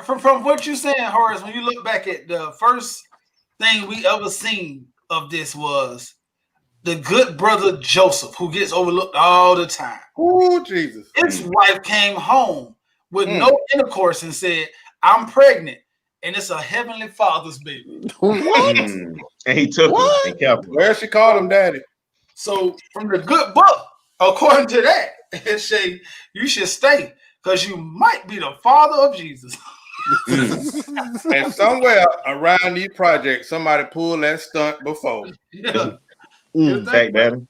From what you're saying, Horace, when you look back at the first thing we ever seen of this was the good brother Joseph, who gets overlooked all the time. Oh, Jesus. His wife came home with no intercourse and said, I'm pregnant, and it's a heavenly father's baby. What? And he took her and kept her. Where she called him daddy. So from the good book, according to that, it say you should stay because you might be the father of Jesus. And somewhere around these projects, somebody pulled that stunt before. Yeah. Back daddy.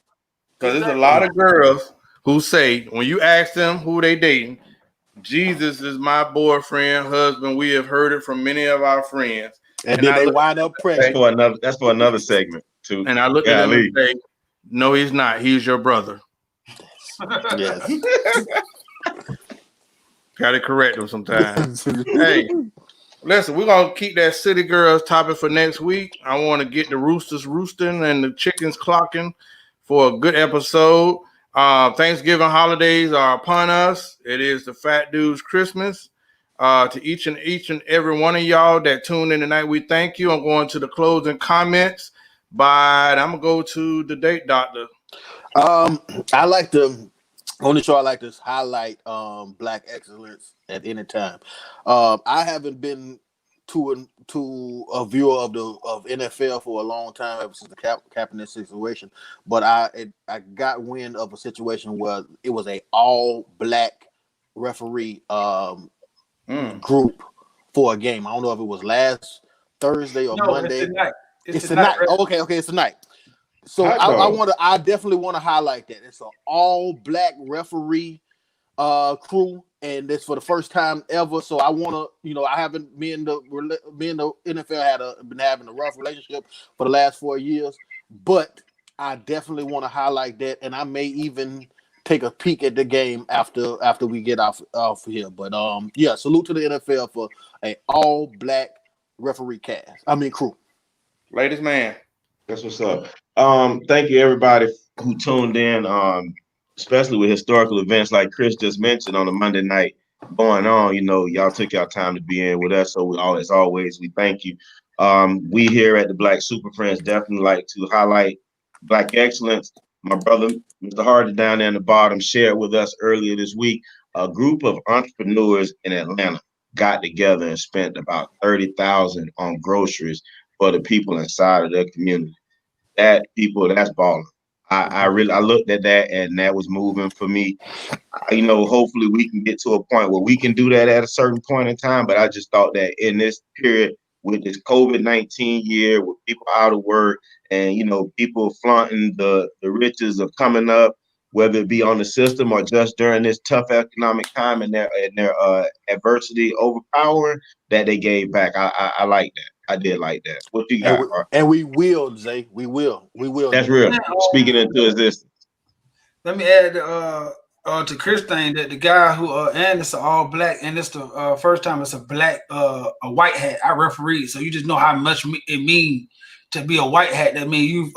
Because there's a lot of girls who say, when you ask them who they dating, Jesus is my boyfriend, husband. We have heard it from many of our friends. And then they wind up pregnant. That's for another segment too. And I look at them and say, no, he's not. He's your brother. Yes. Got to correct them sometimes. Hey, listen, we're going to keep that City Girls topic for next week. I want to get the roosters roosting and the chickens clocking for a good episode. Thanksgiving holidays are upon us. It is the Fat Dudes Christmas. To each and every one of y'all that tuned in tonight, we thank you. I'm going to the closing comments, but I'm going to go to the date doctor. I like to on the show. I like to highlight Black excellence at any time. I haven't been to a viewer of NFL for a long time ever since the Kaepernick situation, but I got wind of a situation where it was a all Black referee group for a game. I don't know if it was last Thursday or Monday. It's tonight. It's tonight. Okay, it's tonight. So I definitely want to highlight that. It's an all Black referee crew, and it's for the first time ever. So I want to, I haven't me and the NFL been having a rough relationship for the last 4 years, but I definitely want to highlight that, and I may even take a peek at the game after we get off here. But yeah, salute to the NFL for a all Black referee crew. Ladies man. That's what's up. Thank you everybody who tuned in, especially with historical events like Chris just mentioned on a Monday night going on. Y'all took y'all time to be in with us. So as always, we thank you. We here at the Black Super Friends definitely like to highlight Black excellence. My brother, Mr. Hardy, down there in the bottom, shared with us earlier this week, a group of entrepreneurs in Atlanta got together and spent about $30,000 on groceries for the people inside of their community. That's balling. I looked at that and that was moving for me. Hopefully we can get to a point where we can do that at a certain point in time. But I just thought that in this period with this COVID-19 year, with people out of work and, people flaunting the riches of coming up, whether it be on the system or just during this tough economic time and their adversity overpowering, that they gave back. I like that. I did like that. What you got? And we will, Zay. We will. That's real. Speaking into existence. Let me add to Chris thing that the guy who and it's all Black, and it's the first time it's a Black a white hat. I referee, so you just know how much it means to be a white hat. That means you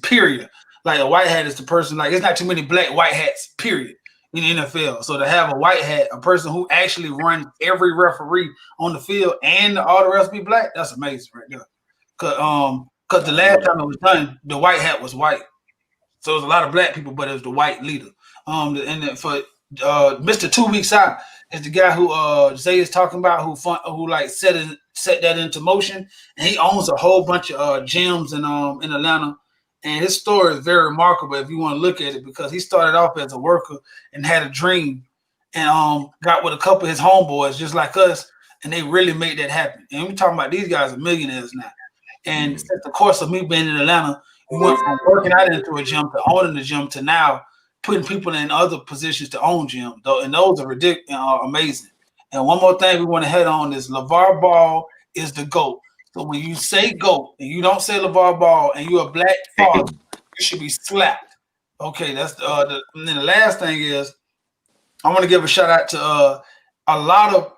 period. Like a white hat is the person, like it's not too many Black white hats, period, in the NFL. So to have a white hat, a person who actually runs every referee on the field and all the rest be Black, that's amazing right there. Cause the last time it was done, the white hat was white. So it was a lot of Black people, but it was the white leader. And then for Mr. 2 weeks out is the guy who Zay is talking about, who like set that into motion, and he owns a whole bunch of gyms in Atlanta. And his story is very remarkable if you want to look at it, because he started off as a worker and had a dream and got with a couple of his homeboys just like us, and they really made that happen. And we're talking about these guys are millionaires now. And since the course of me being in Atlanta, we went from working out into a gym to owning the gym to now putting people in other positions to own gym, though, and those are ridiculous, amazing. And one more thing we want to head on is Levar Ball is the GOAT. So when you say GOAT and you don't say Levar Ball and you're a Black father, you should be slapped. Okay, that's and then the last thing is I want to give a shout out to a lot of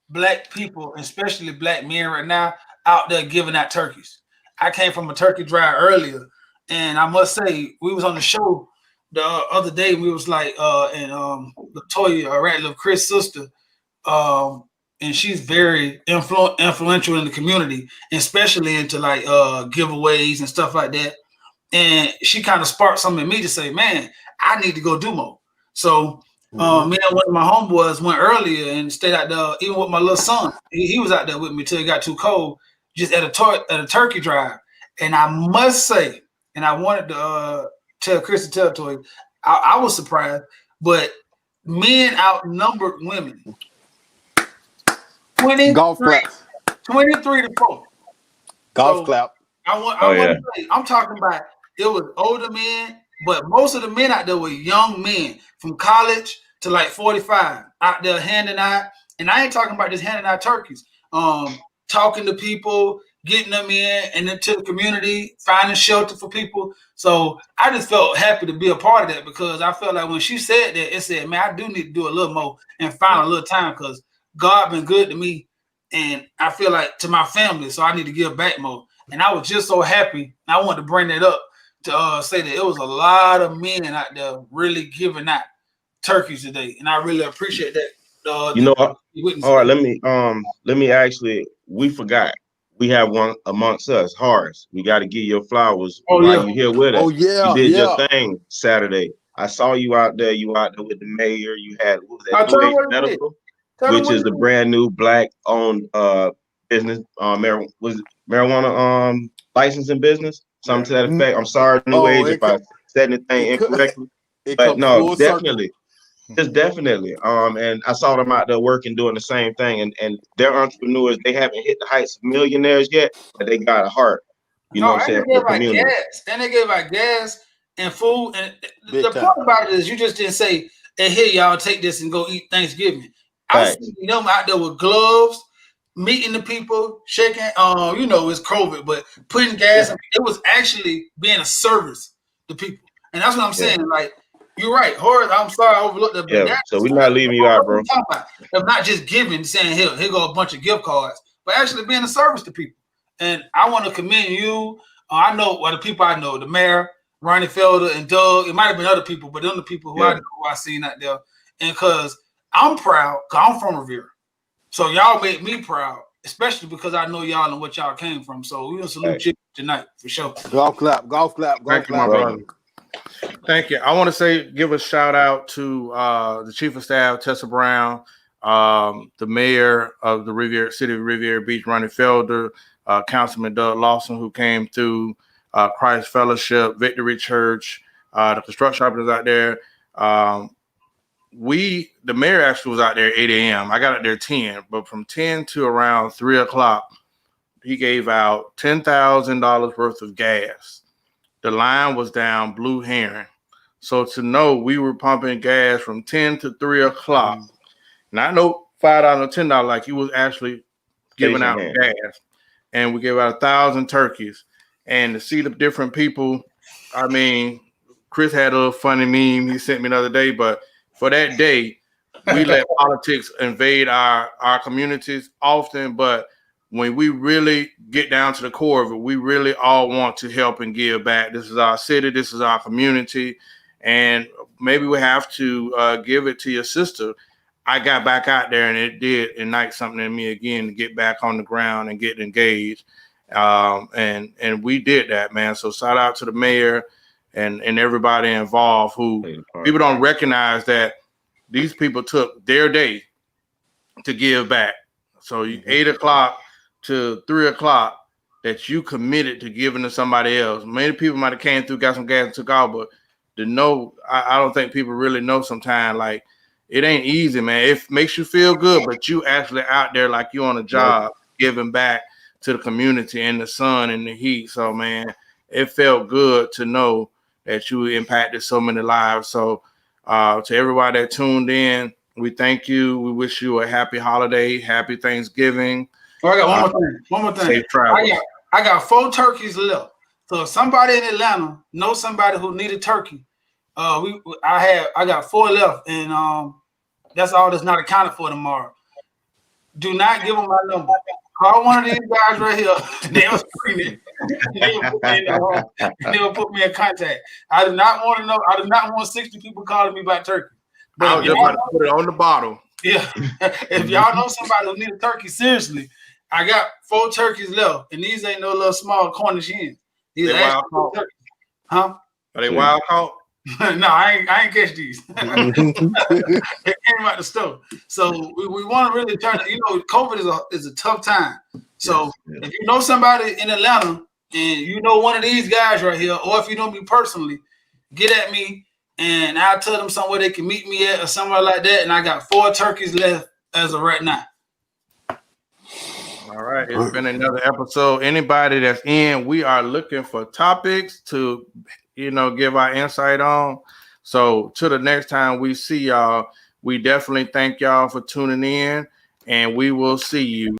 Black people, especially Black men right now, out there giving out turkeys. I came from a turkey drive earlier, And I must say, we was on the show the other day. We was like, and Latoya, Ratliff, Chris' sister, and she's very influential in the community, especially into like giveaways and stuff like that. And she kind of sparked something in me to say, man, I need to go do more. So me and one of my homeboys went earlier and stayed out there, even with my little son. He was out there with me till it got too cold, just at a turkey drive. And I must say, and I wanted to tell Chris and tell Toy, I was surprised, but men outnumbered women. 23 to 4. Golf clap. I want to say, I'm talking about it was older men, but most of the men out there were young men from college to like 45 out there handing out. And I ain't talking about just handing out turkeys. Talking to people, getting them in and into the community, finding shelter for people. So I just felt happy to be a part of that because I felt like when she said that, it said, man, I do need to do a little more and find a little time because God been good to me. And I feel like to my family, so I need to give back more. And I was just so happy. I wanted to bring that up to say that it was a lot of men out there really giving out turkeys today. And I really appreciate that. All right, let me actually, we forgot. We have one amongst us, Horace. We got to give your flowers while you here with us. Oh, yeah. You did your thing Saturday. I saw you out there. You out there with the mayor. You had, what was that, New Age Medical, which is the brand new Black-owned business, marijuana licensing business, something to that effect. I'm sorry, New Age, if I said anything incorrectly. But no, definitely. Just definitely. And I saw them out there working, doing the same thing. And they're entrepreneurs. They haven't hit the heights of millionaires yet, but they got a heart. You know what I'm saying? They gave out gas. And they gave out gas and food. And the part about it is you just didn't say, hey, here, y'all, take this and go eat Thanksgiving. I see them out there with gloves, meeting the people, shaking, it's COVID, but putting gas. It was actually being a service to people. And that's what I'm saying. Like, you're right, Horace. I'm sorry I overlooked that. Yeah, so we're not leaving you out, bro. Of not just giving, saying here go a bunch of gift cards, but actually being a service to people. And I want to commend you. I know the people I know, the mayor, Ronnie Felder, and Doug. It might have been other people, but them the people who I know, who I seen out there. And because I'm proud, because I'm from Revere. So y'all made me proud, especially because I know y'all and what y'all came from. So we're gonna salute you tonight for sure. Golf clap. Thank you, my brother. Thank you. I want to give a shout out to the Chief of Staff, Tessa Brown, the Mayor of the City of Riviera Beach, Ronnie Felder, Councilman Doug Lawson, who came through, Christ Fellowship, Victory Church, the construction operators out there. The mayor actually was out there at 8 a.m. I got out there 10, but from 10 to around 3 o'clock, he gave out $10,000 worth of gas. The line was down Blue Heron. So to know we were pumping gas from 10 to 3 o'clock, not no $5 or $10, like he was actually giving out gas. And we gave out 1,000 turkeys. And to see the different people, I mean, Chris had a little funny meme he sent me the other day, but for that day, we let politics invade our communities often, but when we really get down to the core of it, we really all want to help and give back. This is our city. This is our community. And maybe we have to give it to your sister. I got back out there and it did ignite something in me again to get back on the ground and get engaged. And we did that, man. So shout out to the mayor and everybody involved who people don't recognize that these people took their day to give back. So 8 o'clock to 3 o'clock that you committed to giving to somebody else. Many people might have came through, got some gas and took off, but I don't think people really know sometimes, like, it ain't easy, man. It makes you feel good, but you actually out there like you on a job giving back to the community in the sun and the heat. So, man, it felt good to know that you impacted so many lives. So to everybody that tuned in, we thank you. We wish you a happy holiday, happy Thanksgiving. Oh, I got one more thing. Safe travels. I got 4 turkeys left. So if somebody in Atlanta knows somebody who needed turkey, I got 4 left, and that's all that's not accounted for tomorrow. Do not give them my number. Call one of these guys right here. They was screaming. They'll put me in contact. I do not want to know. I do not want 60 people calling me about turkey. But I was just about to put it on the bottle. Yeah, if y'all know somebody who need a turkey, seriously, I got 4 turkeys left, and these ain't no little small Cornish hens. These They actual wild turkeys. Huh? Are they wild caught? No, I ain't catch these. It came out the store. So we want to really turn it. You know, COVID is a tough time. So if you know somebody in Atlanta and you know one of these guys right here, or if you know me personally, get at me and I'll tell them somewhere they can meet me at or somewhere like that. And I got 4 turkeys left as of right now. All right, it's been another episode. Anybody that's in, we are looking for topics to, give our insight on. So till the next time we see y'all, we definitely thank y'all for tuning in, and we will see you.